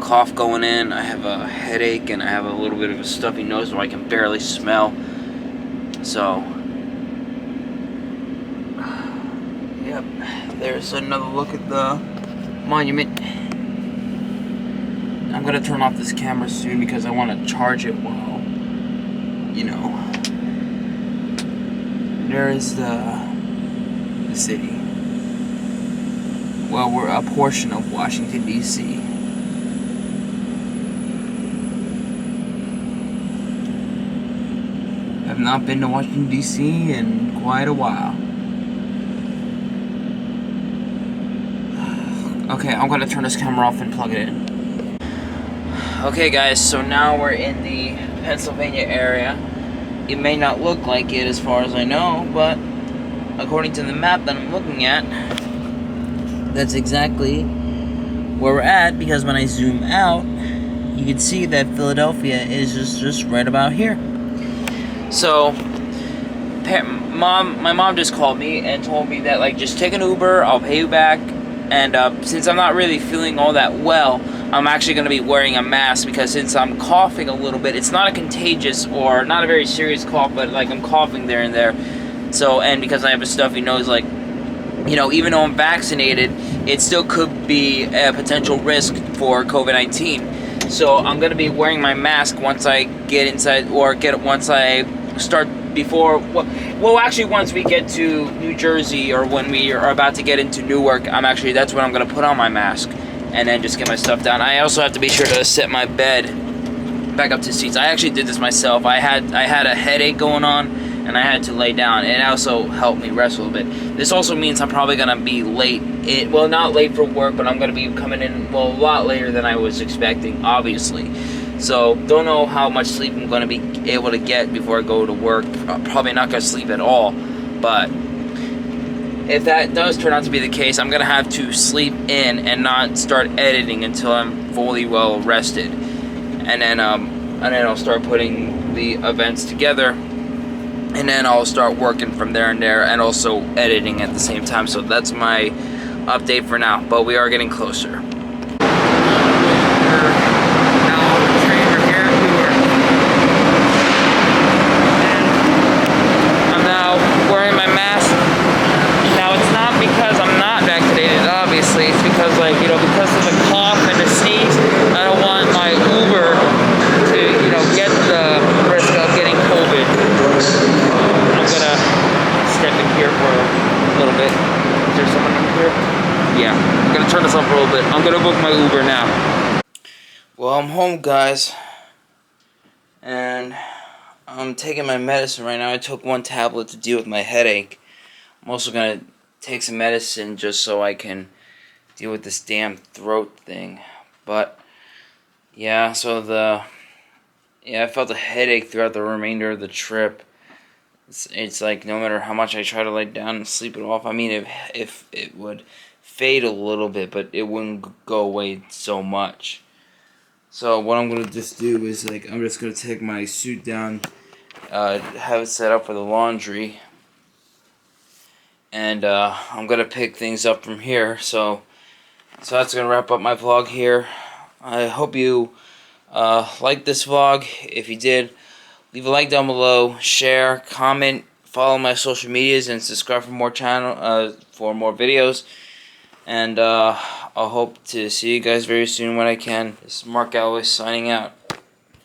cough going in, I have a headache, and I have a little bit of a stuffy nose where I can barely smell. So, yep, there's another look at the monument. I'm gonna turn off this camera soon because I want to charge it while, you know, there is the city. Well, we're a portion of Washington, D.C. not been to Washington, D.C. in quite a while. Okay, I'm gonna turn this camera off and plug it in. Okay guys, so now we're in the Pennsylvania area. It may not look like it as far as I know, but according to the map that I'm looking at, that's exactly where we're at, because when I zoom out, you can see that Philadelphia is just right about here. So, my mom just called me and told me that, like, just take an Uber, I'll pay you back. And since I'm not really feeling all that well, I'm actually going to be wearing a mask, because since I'm coughing a little bit, it's not a contagious or not a very serious cough, but like I'm coughing there and there. So, and because I have a stuffy nose, like, you know, even though I'm vaccinated, it still could be a potential risk for COVID-19. So I'm going to be wearing my mask once I get inside, or once I start before, well, actually, once we get to New Jersey, or when we are about to get into Newark, that's when I'm going to put on my mask and then just get my stuff down. I also have to be sure to set my bed back up to seats. I actually did this myself. I had a headache going on, and I had to lay down. It also helped me rest a little bit. This also means I'm probably going to be late. Well, not late for work, but I'm going to be coming in, well, a lot later than I was expecting, obviously. So, don't know how much sleep I'm going to be able to get before I go to work. Probably not going to sleep at all. But if that does turn out to be the case, I'm going to have to sleep in and not start editing until I'm fully well rested. And then I'll start putting the events together. And then I'll start working from there and also editing at the same time. So that's my update for now. But we are getting closer. Because, like, you know, because of the cough and the sneeze, I don't want my Uber to, you know, get the risk of getting COVID. I'm gonna step in here for a little bit. Is there someone in here? Yeah, I'm gonna turn this off for a little bit. I'm gonna book my Uber now. Well, I'm home, guys, and I'm taking my medicine right now. I took one tablet to deal with my headache. I'm also gonna take some medicine just so I can deal with this damn throat thing. But yeah, so I felt a headache throughout the remainder of the trip. It's like no matter how much I try to lay down and sleep it off, I mean, if it would fade a little bit, but it wouldn't go away so much. So what I'm gonna just do is, like, I'm just gonna take my suit down, have it set up for the laundry, and I'm gonna pick things up from here. So that's going to wrap up my vlog here. I hope you liked this vlog. If you did, leave a like down below, share, comment, follow my social medias, and subscribe for more for more videos. And I hope to see you guys very soon when I can. This is Mark Galloway signing out.